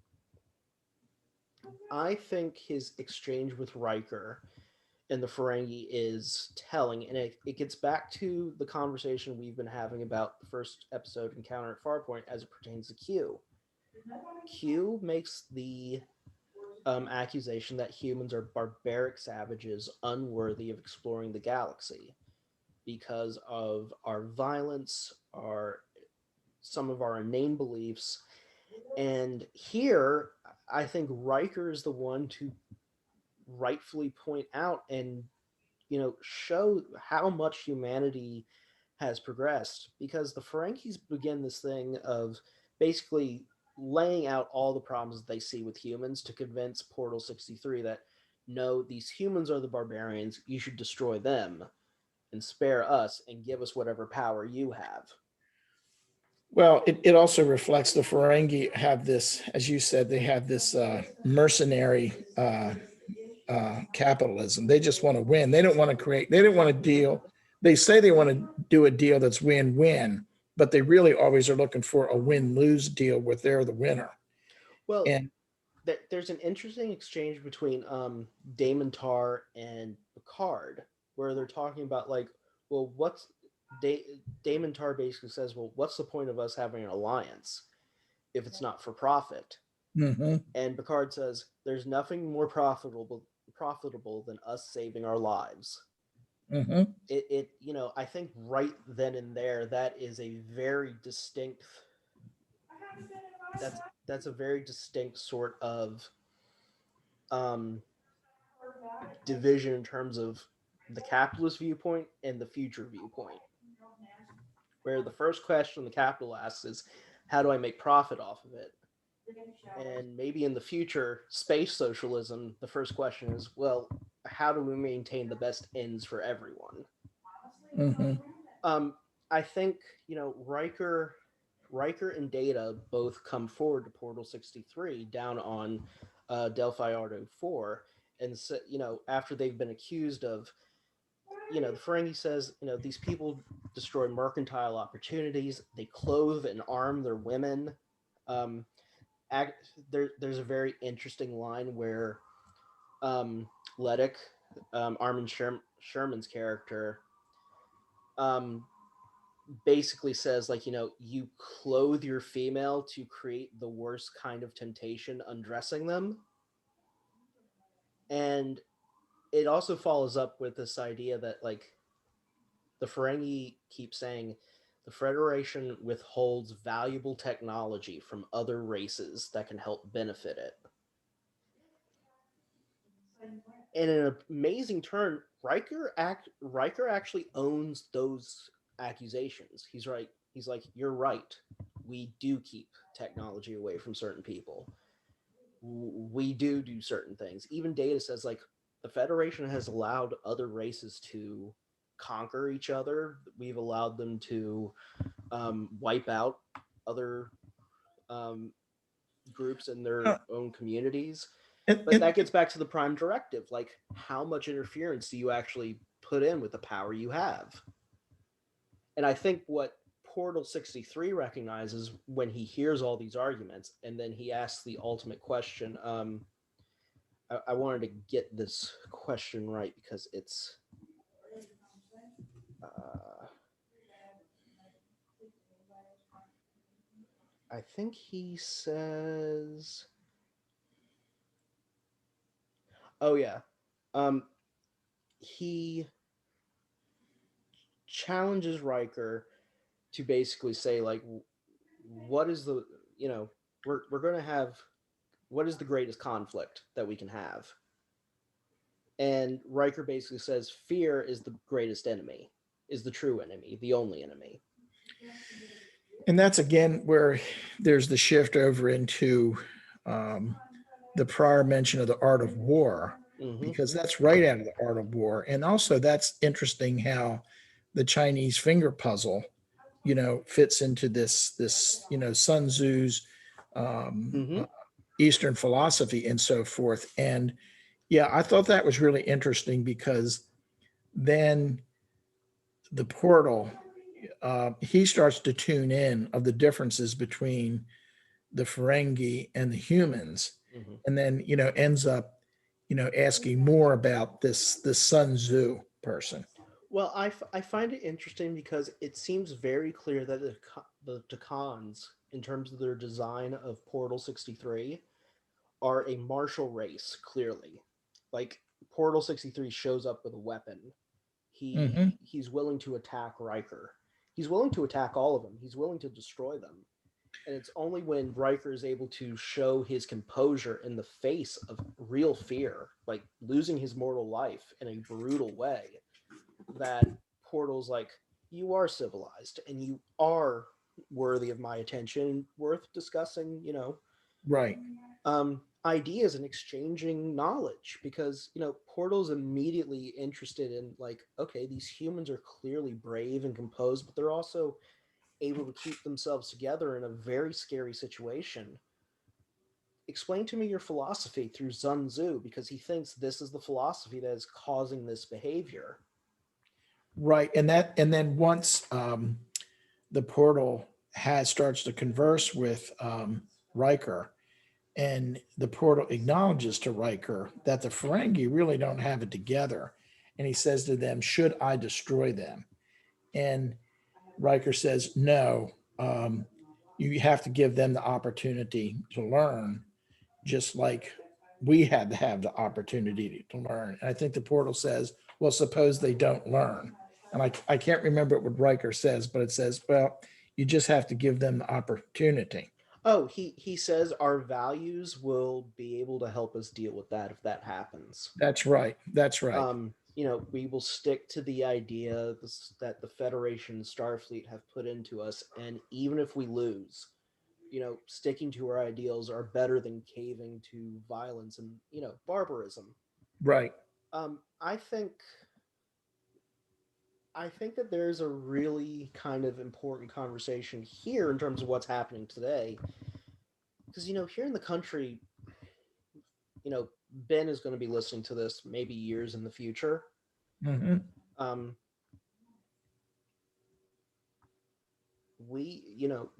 I think his exchange with Riker and the Ferengi is telling, and it gets back to the conversation we've been having about the first episode, Encounter at Farpoint, as it pertains to Q. Q makes the accusation that humans are barbaric savages unworthy of exploring the galaxy because of our violence, some of our inane beliefs. And here, I think Riker is the one to rightfully point out and show how much humanity has progressed, because the Ferengis begin this thing of basically laying out all the problems that they see with humans to convince Portal 63 that no, these humans are the barbarians. You should destroy them and spare us and give us whatever power you have. Well, it also reflects the Ferengi have this, as you said, they have this mercenary capitalism. They just want to win. They don't want to create, they don't want to deal. They say they want to do a deal that's win-win, but they really always are looking for a win-lose deal where they're the winner. Well, And there's an interesting exchange between Damon Tar and Picard, where they're talking about like, well, Damon Tar basically says, well, what's the point of us having an alliance if it's not for profit? mhm, And Picard says, there's nothing more profitable than us saving our lives. mhm. It I think right then and there, that is a very distinct. That's a very distinct sort of um, division in terms of the capitalist viewpoint and the future viewpoint. Where the first question the capital asks is, how do I make profit off of it? And maybe in the future, space socialism, the first question is, well, how do we maintain the best ends for everyone? Mhm. Um, I think Riker and Data both come forward to Portal 63 down on Delphi Ardo 4, and so, after they've been accused of, the Ferengi says, these people destroy mercantile opportunities, they clothe and arm their women. Um, there's a very interesting line where Letic, Armin Sherman's character, um, basically says like, you clothe your female to create the worst kind of temptation, undressing them. And it also follows up with this idea that like the Ferengi keep saying the Federation withholds valuable technology from other races that can help benefit it. And in an amazing turn, Riker actually owns those accusations. He's right. He's like, you're right. We do keep technology away from certain people. We do certain things. Even Data says like the Federation has allowed other races to conquer each other. We've allowed them to wipe out other um, groups in their Uh, own communities. and, But and that gets back to the Prime Directive. Like, how much interference do you actually put in with the power you have? And I think what Portal 63 recognizes when he hears all these arguments, and then he asks the ultimate question. I wanted to get this question right because it's. I think he says. Oh, yeah. Um, he challenges Riker to basically say, like, what is the, we're going to have, what is the greatest conflict that we can have? And Riker basically says, fear is the greatest enemy, is the true enemy, the only enemy. and that's again where there's the shift over into um, the prior mention of the art of war, Mm-hmm. because that's right out of the art of war. And also that's interesting how the Chinese finger puzzle, fits into this, Sun Tzu's Mm-hmm. Eastern philosophy and so forth. And yeah, I thought that was really interesting because then the portal, he starts to tune in of the differences between the Ferengi and the humans, Mm-hmm. and then ends up asking more about this Sun Tzu person. Well, I find it interesting because it seems very clear that the Takans, in terms of their design of Portal 63, are a martial race, clearly. Like, Portal 63 shows up with a weapon. Mm-hmm. He's willing to attack Riker. He's willing to attack all of them. He's willing to destroy them. And it's only when Riker is able to show his composure in the face of real fear, like losing his mortal life in a brutal way, that Portal's like, you are civilized and you are worthy of my attention, worth discussing, Right. ideas and exchanging knowledge, because Portal's immediately interested in, like, okay, these humans are clearly brave and composed, but they're also able to keep themselves together in a very scary situation. Explain to me your philosophy through Sun Tzu, because he thinks this is the philosophy that is causing this behavior. Right. And then once the portal starts to converse with Riker, and the portal acknowledges to Riker that the Ferengi really don't have it together. And he says to them, should I destroy them? And Riker says, no, you have to give them the opportunity to learn, just like we had to have the opportunity to learn. And I think the portal says, well, suppose they don't learn. And I can't remember what Riker says, but it says, well, you just have to give them the opportunity. Oh, he says our values will be able to help us deal with that if that happens. That's right. That's right. We will stick to the idea that the Federation and Starfleet have put into us, and even if we lose, sticking to our ideals are better than caving to violence and barbarism. Right. I think that there's a really kind of important conversation here in terms of what's happening today, because here in the country, Ben is going to be listening to this maybe years in the future. Mm-hmm.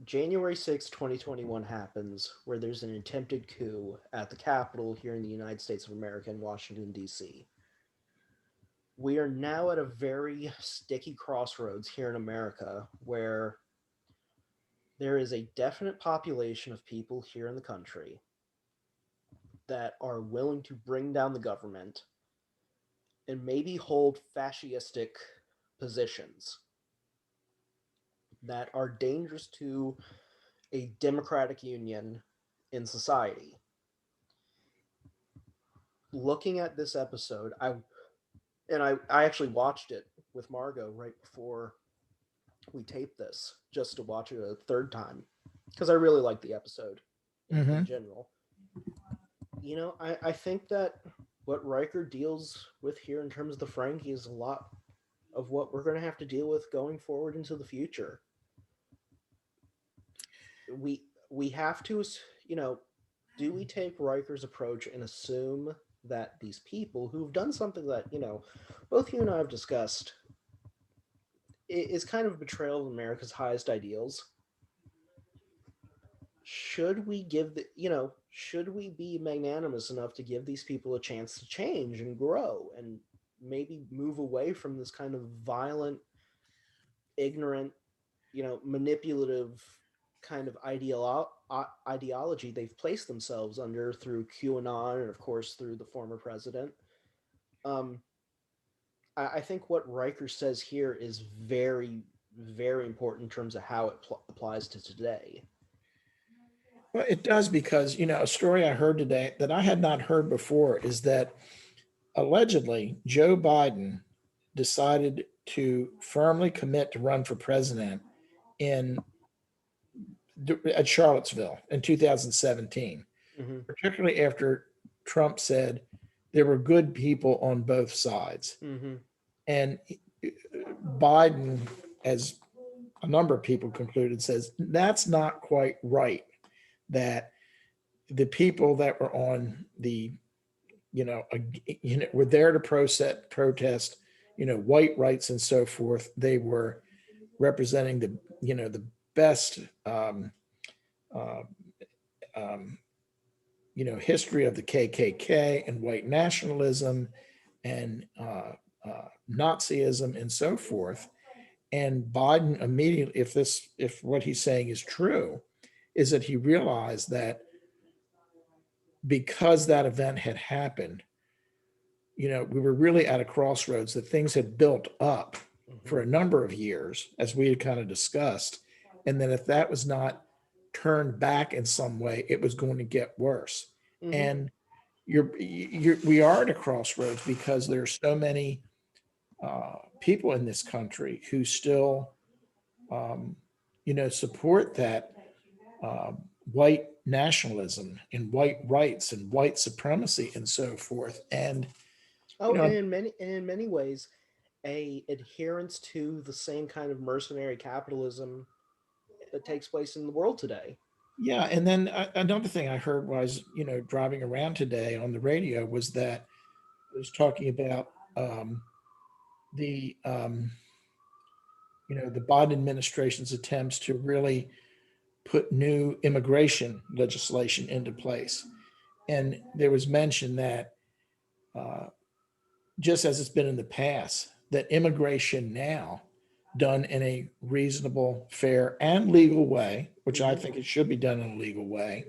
January 6th, 2021 happens, where there's an attempted coup at the Capitol here in the United States of America in Washington, D.C. We are now at a very sticky crossroads here in America, where there is a definite population of people here in the country that are willing to bring down the government and maybe hold fascistic positions that are dangerous to a democratic union in society. Looking at this episode, I actually watched it with Margot right before we taped this, just to watch it a third time, because I really liked the episode in general. I think that what Riker deals with here in terms of the Ferengi is a lot of what we're going to have to deal with going forward into the future. We have to, do we take Riker's approach and assume that these people who've done something that, both you and I have discussed, is kind of a betrayal of America's highest ideals? Should we should we be magnanimous enough to give these people a chance to change and grow and maybe move away from this kind of violent, ignorant, manipulative kind of ideology they've placed themselves under through QAnon and, of course, through the former president? I think what Riker says here is very, very important in terms of how it applies to today. Well, it does, because, a story I heard today that I had not heard before is that allegedly Joe Biden decided to firmly commit to run for president at Charlottesville in 2017, particularly after Trump said there were good people on both sides. And Biden, as a number of people concluded, says that's not quite right, that the people that were on the, were there to protest, white rights and so forth. They were representing the best, history of the KKK and white nationalism and Nazism and so forth. And Biden immediately, if what he's saying is true, is that he realized that because that event had happened, we were really at a crossroads, that things had built up for a number of years, as we had kind of discussed. And then if that was not turned back in some way, it was going to get worse. And we are at a crossroads because there are so many people in this country who still, support that white nationalism and white rights and white supremacy and so forth. And, Oh, know, and in many ways, a adherence to the same kind of mercenary capitalism that takes place in the world today. yeah. And then another thing I heard was, driving around today on the radio was that it was talking about the, the Biden administration's attempts to really put new immigration legislation into place. And there was mention that uh, just as it's been in the past, that immigration now done in a reasonable, fair, and legal way, which I think it should be done in a legal way,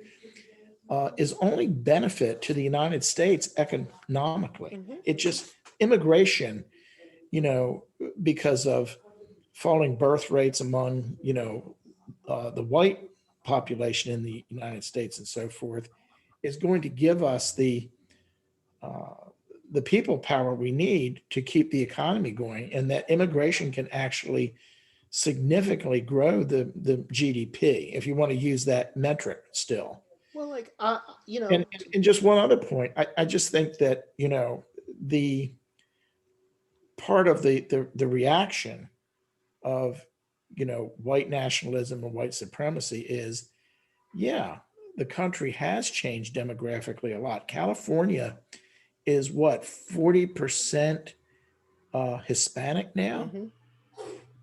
is only benefit to the United States economically. Mm-hmm. It just immigration, because of falling birth rates among the white population in the United States and so forth, is going to give us uh, the people power we need to keep the economy going, and that immigration can actually significantly grow the GDP if you want to use that metric still. Well, like And just one other point, I just think that the part of the reaction of white nationalism or white supremacy is, yeah, the country has changed demographically a lot. California is what, 40% Hispanic now, mm-hmm,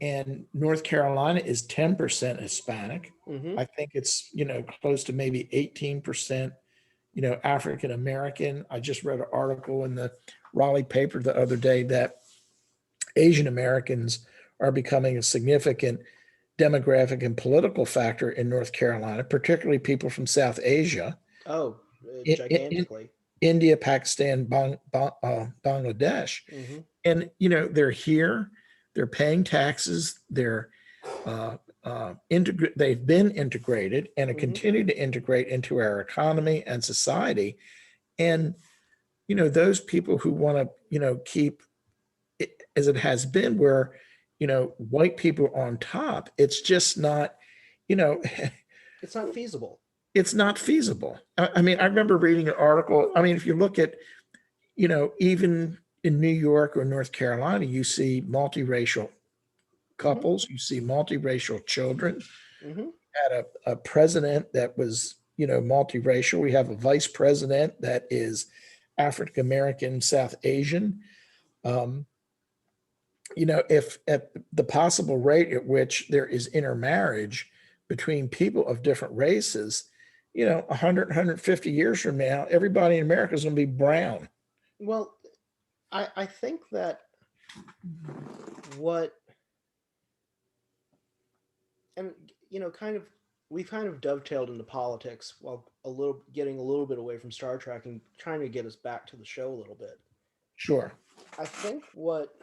and North Carolina is 10% Hispanic. mm-hmm. I think it's close to maybe 18% African American. I just read an article in the Raleigh paper the other day that Asian Americans are becoming a significant demographic and political factor in North Carolina, particularly people from South Asia, Oh, in gigantically. India, Pakistan, Bangladesh. Mm-hmm, And they're here, they're paying taxes, they've been integrated and mm-hmm. continue to integrate into our economy and society. And those people who want to keep it as it has been, where white people on top, it's just not you know It's not feasible. it's not feasible. I mean, I remember reading an article. I mean, if you look at even in New York or North Carolina, you see multiracial couples, you see multiracial children. Mm-hmm. Had a president that was multiracial. We have a vice president that is African American, South Asian. um, if at the possible rate at which there is intermarriage between people of different races, 100 150 years from now, everybody in America is going to be brown. Well, I think that what and kind of we've kind of dovetailed into politics while getting a little bit away from Star Trek and trying to get us back to the show a little bit. Sure. I think what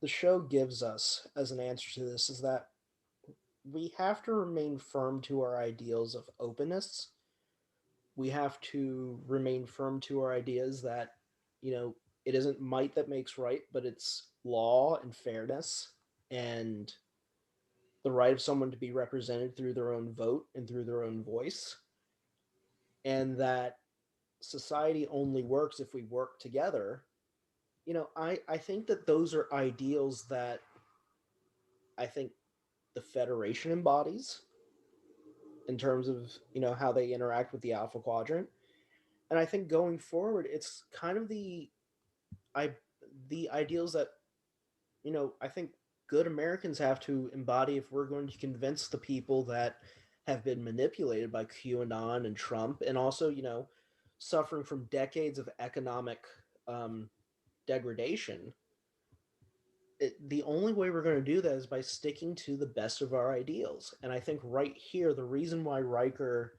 the show gives us as an answer to this is that we have to remain firm to our ideals of openness. We have to remain firm to our ideas that, it isn't might that makes right, but it's law and fairness and the right of someone to be represented through their own vote and through their own voice. And that society only works if we work together. I think that those are ideals that I think the Federation embodies in terms of how they interact with the Alpha Quadrant, and I think going forward, it's kind of I the ideals that I think good Americans have to embody if we're going to convince the people that have been manipulated by QAnon and Trump, and also suffering from decades of economic degradation. The only way we're going to do that is by sticking to the best of our ideals. And I think right here, the reason why Riker,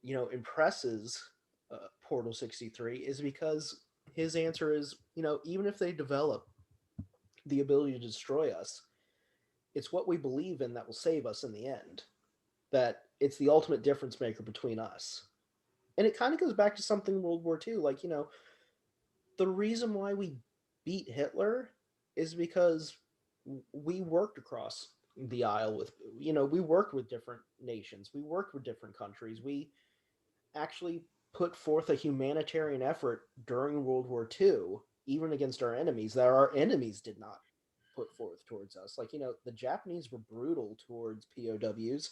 impresses Portal 63 is because his answer is, even if they develop the ability to destroy us, it's what we believe in that will save us in the end. That it's the ultimate difference maker between us. And it kind of goes back to something in World War II. Like, the reason why we beat Hitler is because we worked across the aisle with, we worked with different nations, we worked with different countries, we actually put forth a humanitarian effort during World War II, even against our enemies, that our enemies did not put forth towards us. Like, the Japanese were brutal towards POWs.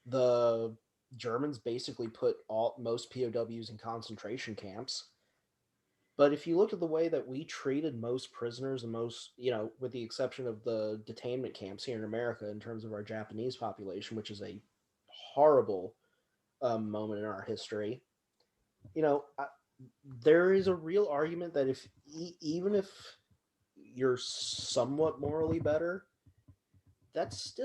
The Germans basically put most POWs in concentration camps. But if you look at the way that we treated most prisoners and most, with the exception of the detainment camps here in America, in terms of our Japanese population, which is a horrible moment in our history, there is a real argument that if even if you're somewhat morally better, that's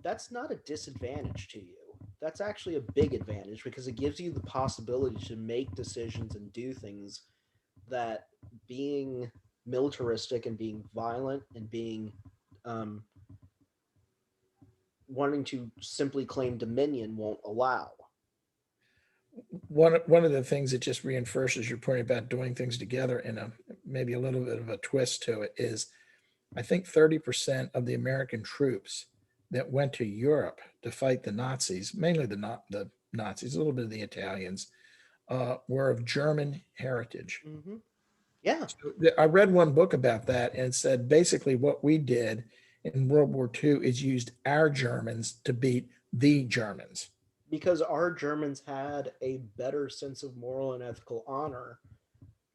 that's not a disadvantage to you. That's actually a big advantage because it gives you the possibility to make decisions and do things that being militaristic and being violent and being wanting to simply claim dominion won't allow. One of the things that just reinforces your point about doing things together in maybe a little bit of a twist to it is, I think 30% of the American troops that went to Europe to fight the Nazis, mainly the Nazis, a little bit of the Italians, were of German heritage. Mm-hmm. Yeah. So I read one book about that and it said basically what we did in World War II is used our Germans to beat the Germans. Because our Germans had a better sense of moral and ethical honor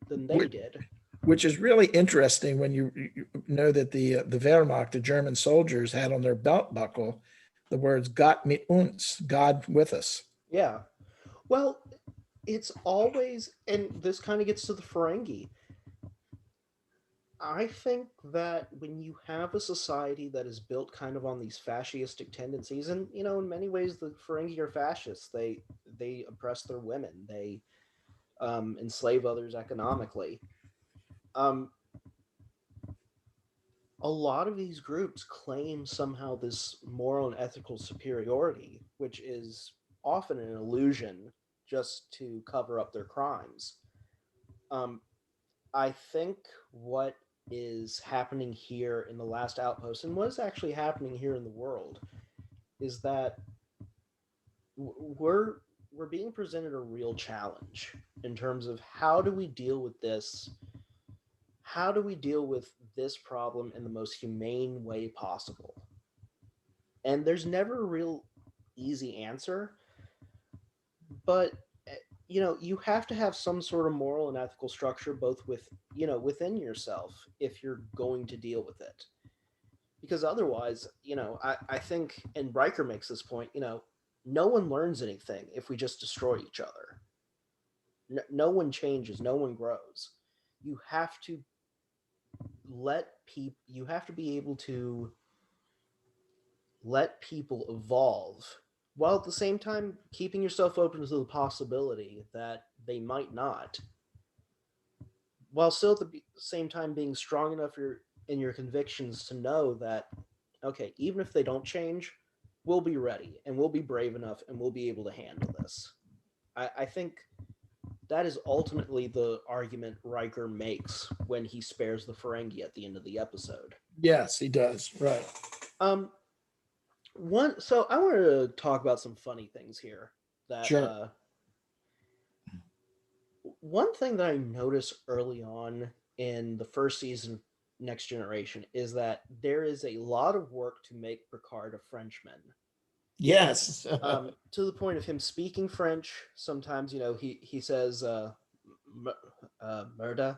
than they did. Which is really interesting when you know that the Wehrmacht, the German soldiers, had on their belt buckle the words "Gott mit uns," God with us. Yeah. Well, it's always, and this kind of gets to the Ferengi. I think that when you have a society that is built kind of on these fascistic tendencies, and in many ways the Ferengi are fascists. They oppress their women. They enslave others economically. A lot of these groups claim somehow this moral and ethical superiority, which is often an illusion just to cover up their crimes. I think what is happening here in the Last Outpost, and what is actually happening here in the world, is that we're being presented a real challenge in terms of how do we deal with this. How do we deal with this problem in the most humane way possible? And there's never a real easy answer, but you have to have some sort of moral and ethical structure both within yourself if you're going to deal with it. Because otherwise, I think, and Riker makes this point, no one learns anything if we just destroy each other. No one changes, no one grows. You have to you have to be able to let people evolve while at the same time keeping yourself open to the possibility that they might not, while still at the same time being strong enough in your convictions to know that, okay, even if they don't change, we'll be ready and we'll be brave enough and we'll be able to handle this. I think that is ultimately the argument Riker makes when he spares the Ferengi at the end of the episode. Yes, he does. Right. So I wanted to talk about some funny things here. That Sure. One thing that I noticed early on in the first season of Next Generation is that there is a lot of work to make Picard a Frenchman. Yes. To the point of him speaking French. Sometimes, he says merde.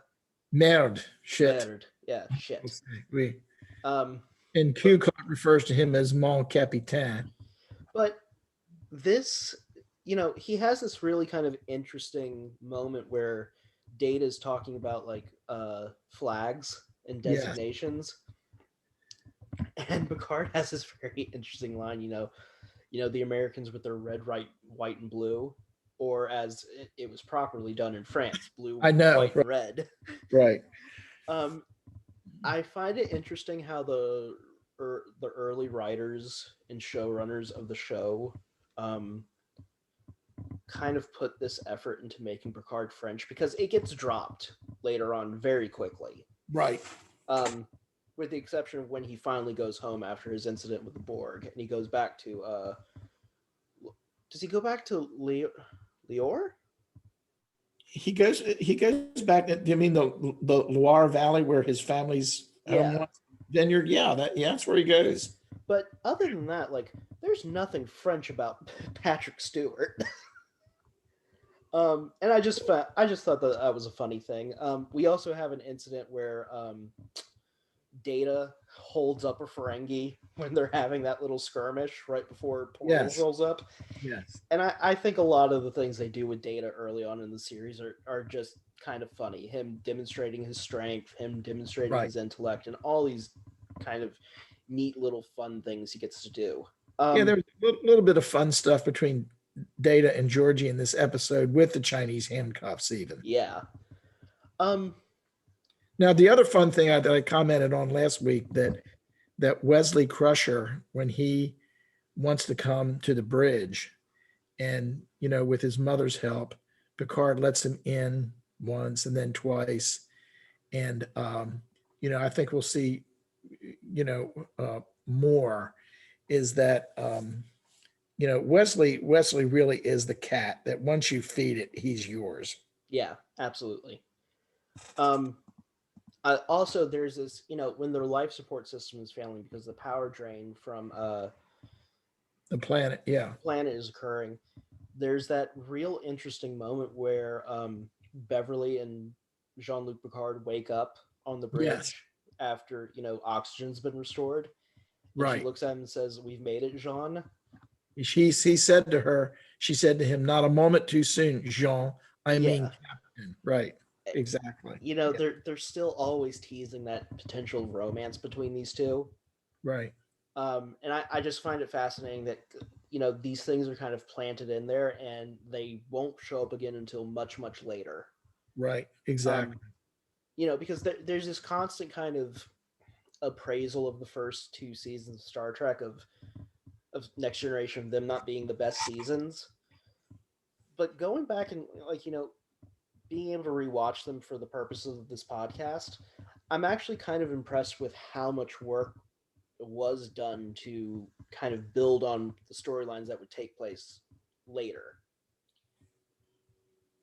Merde. Shit. Merde. Yeah, shit. Oui. And Q refers to him as mon capitaine. But this, he has this really kind of interesting moment where Data's talking about like flags and designations. Yes. And Picard has this very interesting line, the Americans with their red, white, and blue, or as it was properly done in France, blue, white, and red. Right. I find it interesting how the early writers and showrunners of the show kind of put this effort into making Picard French, because it gets dropped later on very quickly. Right. with the exception of when he finally goes home after his incident with the Borg, and he goes back to does he go back to Lior? He goes back. You mean the Loire Valley where his family's home Yeah. was? Vineyard? Yeah, that's where he goes. But other than that, like, there's nothing French about Patrick Stewart. And I just thought that was a funny thing. We also have an incident where Data holds up a Ferengi when they're having that little skirmish right before Portals Yes. rolls up. Yes. And I think a lot of the things they do with Data early on in the series are just kind of funny. Him demonstrating his strength, him demonstrating Right. his intellect, and all these kind of neat little fun things he gets to do. Yeah, there was a little bit of fun stuff between Data and Georgie in this episode with the Chinese handcuffs even. Yeah. Now, the other fun thing that I commented on last week that Wesley Crusher, when he wants to come to the bridge and, with his mother's help, Picard lets him in once and then twice. And, I think we'll see, more is that, Wesley really is the cat that once you feed it, he's yours. Yeah, absolutely. Also, there's this, when their life support system is failing because the power drain from The planet, yeah. planet is occurring, there's that real interesting moment where Beverly and Jean-Luc Picard wake up on the bridge Yes. after, oxygen's been restored. And Right. she looks at him and says, "We've made it, Jean." He said to her, she said to him, "Not a moment too soon, Jean. I mean, Yeah. Captain." Right. Exactly. Yeah. They're still always teasing that potential romance between these two. Right. And I just find it fascinating that these things are kind of planted in there and they won't show up again until much, much later. Right. Exactly. Because there's this constant kind of appraisal of the first two seasons of Star Trek of Next Generation, them not being the best seasons. But going back and being able to rewatch them for the purposes of this podcast, I'm actually kind of impressed with how much work was done to kind of build on the storylines that would take place later.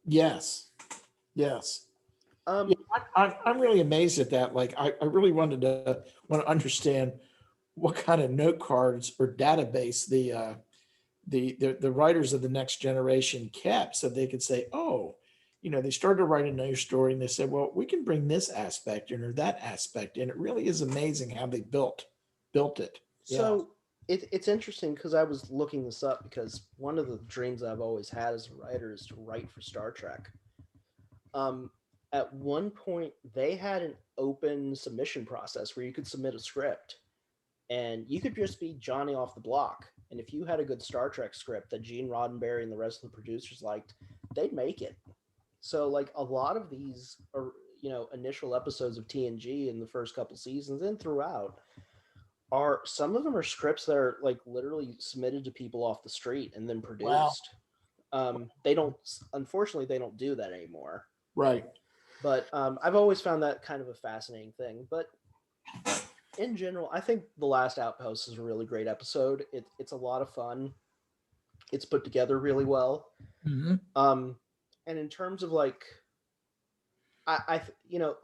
Yes. I'm really amazed at that. Like, I really want to understand what kind of note cards or database the writers of the Next Generation kept, so they could say, oh, they started writing a new story and they said, well, we can bring this aspect in or that aspect in. It really is amazing how they built it. So it's interesting because I was looking this up because one of the dreams I've always had as a writer is to write for Star Trek. At one point, they had an open submission process where you could submit a script and you could just be Johnny off the block. And if you had a good Star Trek script that Gene Roddenberry and the rest of the producers liked, they'd make it. So, like, a lot of these are, initial episodes of TNG in the first couple seasons and throughout some of them are scripts that are like literally submitted to people off the street and then produced. Wow. Unfortunately, they don't do that anymore. Right. But I've always found that kind of a fascinating thing. But in general, I think The Last Outpost is a really great episode. It's a lot of fun. It's put together really well. Mm-hmm. And in terms of like, a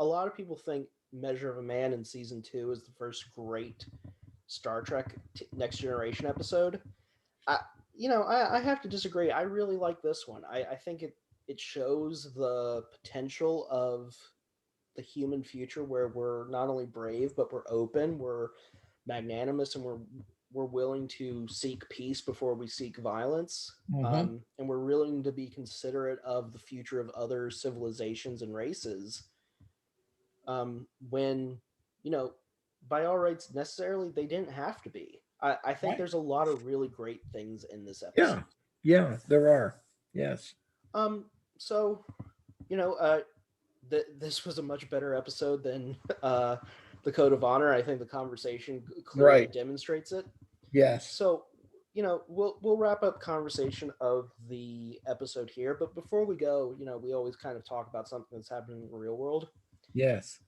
lot of people think Measure of a Man in season 2 is the first great Star Trek Next Generation episode. I have to disagree. I really like this one. I think it shows the potential of the human future where we're not only brave, but we're open, we're magnanimous, and we're willing to seek peace before we seek violence. Mm-hmm. And we're willing to be considerate of the future of other civilizations and races. When, by all rights, necessarily, they didn't have to be. I think there's a lot of really great things in this episode. Yeah, there are. Yes. So, this was a much better episode than the Code of Honor. I think the conversation clearly demonstrates it. Yes. So, we'll wrap up conversation of the episode here. But before we go, we always kind of talk about something that's happening in the real world. Yes.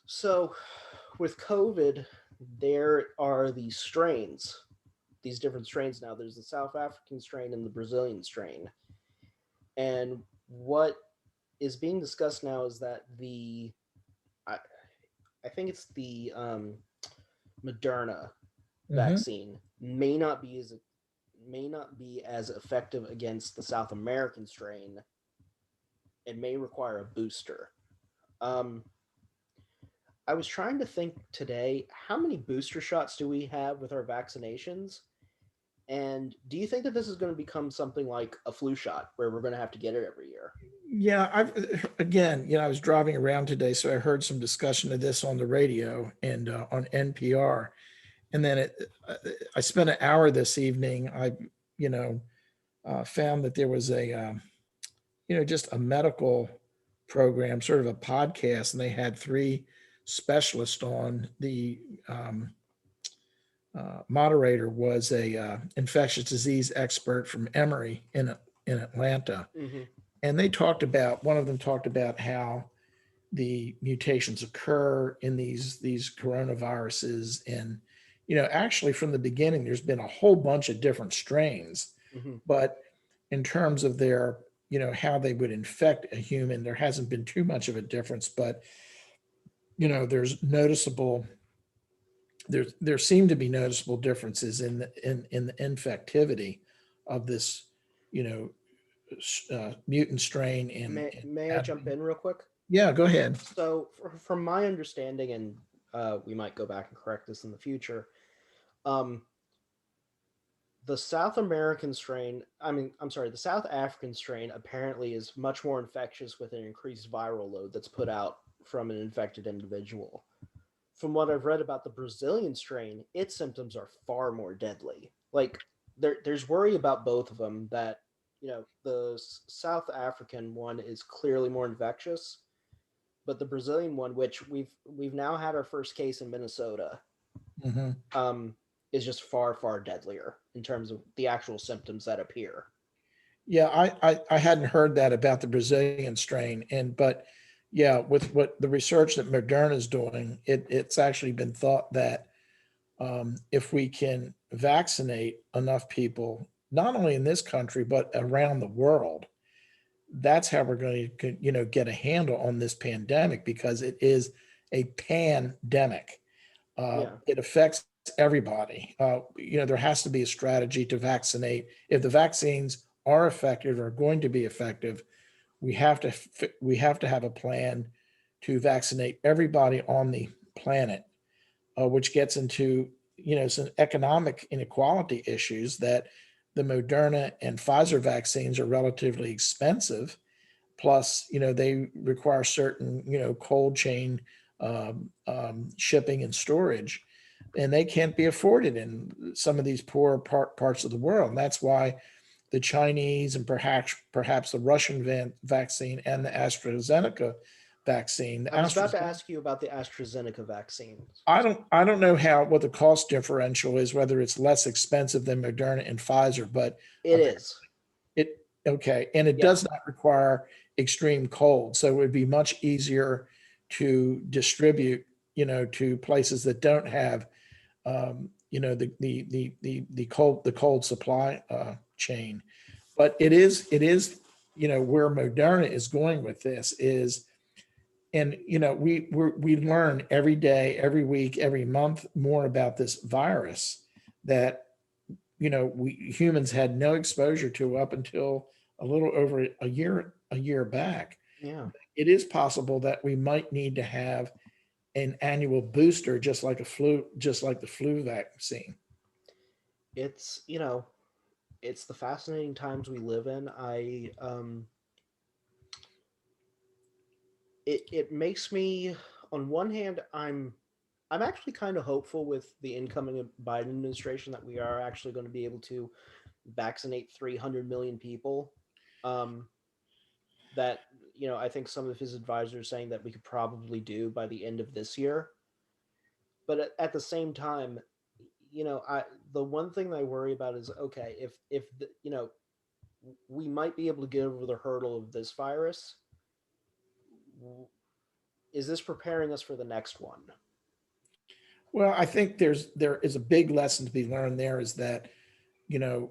So, with COVID, there are these strains, these different strains now. There's the South African strain and the Brazilian strain. And what is being discussed now is that I, I think it's the Moderna Mhm. vaccine may not be as effective against the South American strain. It may require a booster. Um, I was trying to think today, how many booster shots do we have with our vaccinations? And do you think that this is going to become something like a flu shot where we're going to have to get it every year? Yeah, again, I was driving around today, so I heard some discussion of this on the radio and on NPR. And then I spent an hour this evening. You know, found that there was just a medical program, sort of a podcast, and they had three specialists on. The moderator was a infectious disease expert from Emory in Atlanta, Mm-hmm. and they talked about, one of them talked about how the mutations occur in these coronaviruses, and actually from the beginning there's been a whole bunch of different strains, Mm-hmm. but in terms of their how they would infect a human, there hasn't been too much of a difference, but there's noticeable there seem to be noticeable differences in the infectivity of this you know mutant strain May I jump in real quick? yeah, go ahead. So, from my understanding, and we might go back and correct this in the future, um, the South American strain, I'm sorry, the South African strain apparently is much more infectious with an increased viral load that's put out from an infected individual. From what I've read about the Brazilian strain, its symptoms are far more deadly. Like, there's worry about both of them that, the South African one is clearly more infectious, but the Brazilian one, which we've now had our first case in Minnesota, Mhm. um, is just far far deadlier in terms of the actual symptoms that appear. Yeah, I hadn't heard that about the Brazilian strain, but yeah, with what the research that Moderna is doing, it's actually been thought that if we can vaccinate enough people, not only in this country but around the world, that's how we're going to get a handle on this pandemic, because it is a pandemic. Yeah. It affects everybody. There has to be a strategy to vaccinate. If the vaccines are effective or going to be effective, we have to have a plan to vaccinate everybody on the planet, which gets into some economic inequality issues, that the Moderna and Pfizer vaccines are relatively expensive. Plus, they require certain cold chain shipping and storage, and they can't be afforded in some of these poor parts of the world. And that's why the Chinese and perhaps the Russian vaccine and the AstraZeneca vaccine. The I was about to AstraZeneca, ask you about the AstraZeneca vaccine. I don't know what the cost differential is, whether it's less expensive than Moderna and Pfizer, but It is. it okay, and it Yeah. does not require extreme cold, so it would be much easier to distribute, to places that don't have, the cold supply chain. But it is where Moderna is going with this is, and we learn every day, every week, every month more about this virus that we humans had no exposure to up until a little over a year back. Yeah. It is possible that we might need to have an annual booster, just like the flu vaccine. It's, it's the fascinating times we live in. It makes me, on one hand, I'm actually kind of hopeful with the incoming Biden administration that we are actually going to be able to vaccinate 300 million people. Um, that I think some of his advisors saying that we could probably do by the end of this year. But at the same time, I the one thing that I worry about is, okay, if we might be able to get over the hurdle of this virus, is this preparing us for the next one? Well, I think there is a big lesson to be learned there is that, you know,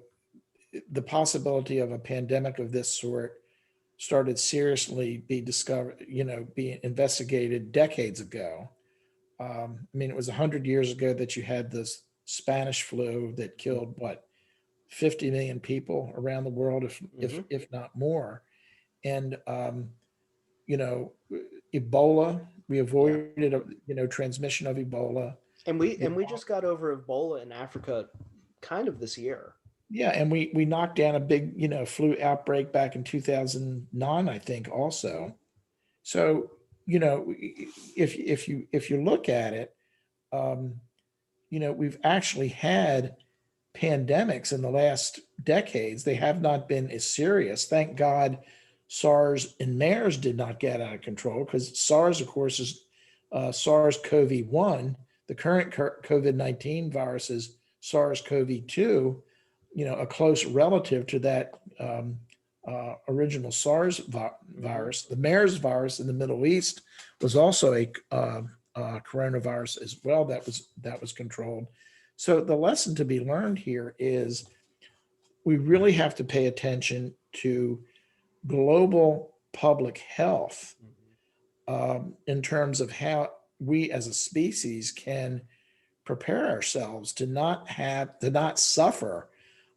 the possibility of a pandemic of this sort started seriously be discovered, being investigated decades ago. I mean, it was 100 years ago that you had this Spanish flu that killed what 50 million people around the world, if not more. And you know, Ebola, we Yeah. avoided transmission of Ebola. And we just got over Ebola in Africa kind of this year. Yeah, and we knocked down a big flu outbreak back in 2009, I think, also. So if you look at it, um, we've actually had pandemics in the last decades. They have not been as serious. Thank God SARS and MERS did not get out of control, because SARS, of course, is SARS-CoV-1. The current COVID-19 virus is SARS-CoV-2, a close relative to that original SARS virus. The MERS virus in the Middle East was also a coronavirus as well that was controlled. So the lesson to be learned here is we really have to pay attention to global public health in terms of how we as a species can prepare ourselves to not suffer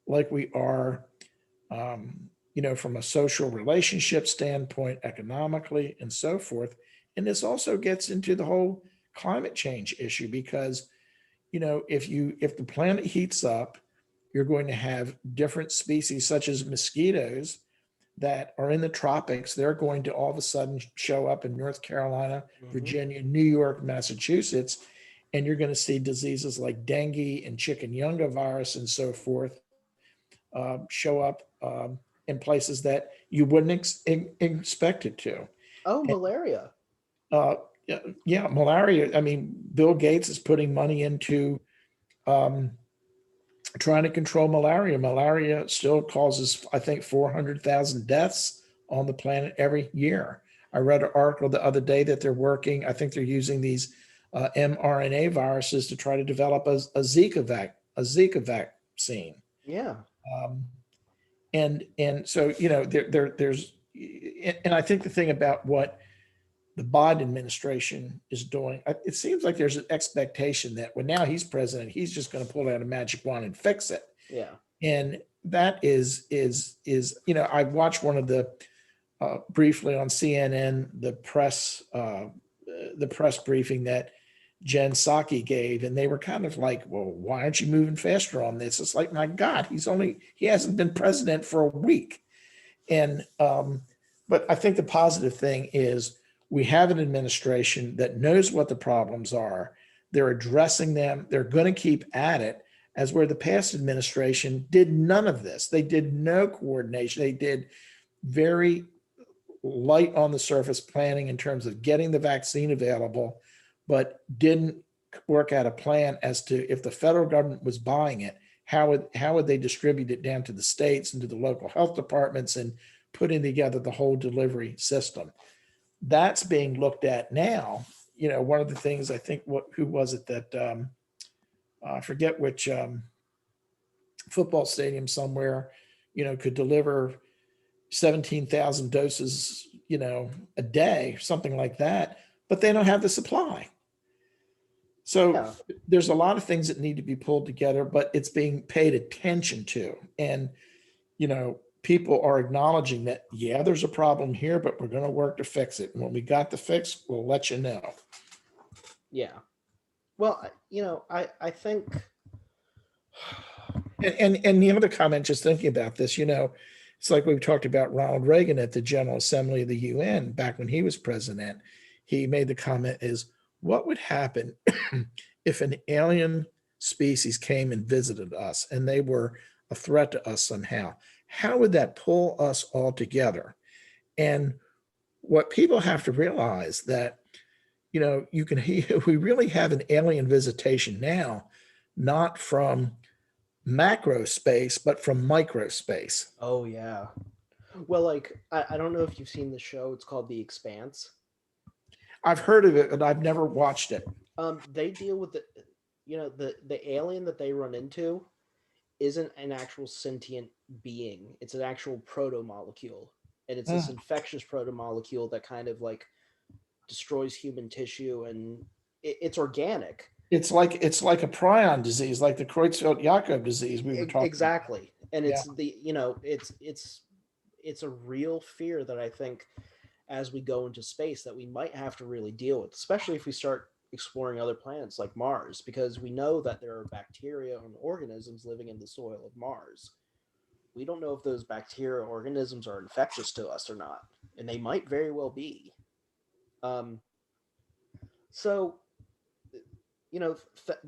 like we are, from a social relationship standpoint, economically, and so forth. And this also gets into the whole climate change issue, because if the planet heats up, you're going to have different species such as mosquitoes that are in the tropics. They're going to all of a sudden show up in North Carolina, Virginia, New York, Massachusetts, and you're going to see diseases like dengue and chikungunya virus and so forth show up in places that you wouldn't expect it to. Oh, malaria. Uh, yeah, malaria. I mean, Bill Gates is putting money into trying to control malaria. Malaria still causes, I think, 400,000 deaths on the planet every year. I read an article the other day that I think they're using these mRNA viruses to try to develop a Zika vaccine. Yeah. And so, there's, and I think the thing about what the Biden administration is doing, it seems like there's an expectation that when now he's president, he's just going to pull out a magic wand and fix it. Yeah. And that is, I watched one of the briefly on CNN, the press briefing that Jen Psaki gave, and they were kind of like, well, why aren't you moving faster on this? It's like, my God, he hasn't been president for a week. And, but I think the positive thing is we have an administration that knows what the problems are. They're addressing them. They're going to keep at it, as where the past administration did none of this. They did no coordination. They did very light on the surface planning in terms of getting the vaccine available, but didn't work out a plan as to, if the federal government was buying it, how would they distribute it down to the states and to the local health departments and putting together the whole delivery system. That's being looked at now. One of the things, I think, who was it that I forget which football stadium somewhere, could deliver 17,000 doses, a day, something like that, but they don't have the supply. So there's a lot of things that need to be pulled together, but it's being paid attention to. And, people are acknowledging that, yeah, there's a problem here, but we're going to work to fix it. And when we got the fix, we'll let you know. Yeah. Well, I think. And the other comment, just thinking about this, it's like we've talked about Ronald Reagan at the General Assembly of the UN back when he was president. He made the comment is, what would happen if an alien species came and visited us and they were a threat to us somehow? How would that pull us all together? And what people have to realize that, we really have an alien visitation now, not from macro space, but from micro space. Oh, yeah. Well, like, I don't know if you've seen the show. It's called The Expanse. I've heard of it, but I've never watched it. They deal with the alien that they run into isn't an actual sentient being. It's an actual proto molecule, and it's this infectious proto molecule that kind of like destroys human tissue, and it's organic. It's like a prion disease, like the Creutzfeldt-Jakob disease we were talking Exactly, and Yeah. it's it's a real fear that I think as we go into space that we might have to really deal with, especially if we start exploring other planets like Mars, because we know that there are bacteria and organisms living in the soil of Mars. We don't know if those bacteria organisms are infectious to us or not, and they might very well be. Um, so,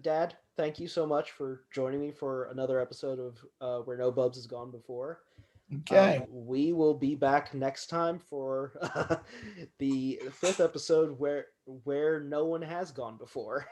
Dad, thank you so much for joining me for another episode of Where No Bubs Has Gone Before. Okay. We will be back next time for the fifth episode where no one has gone before.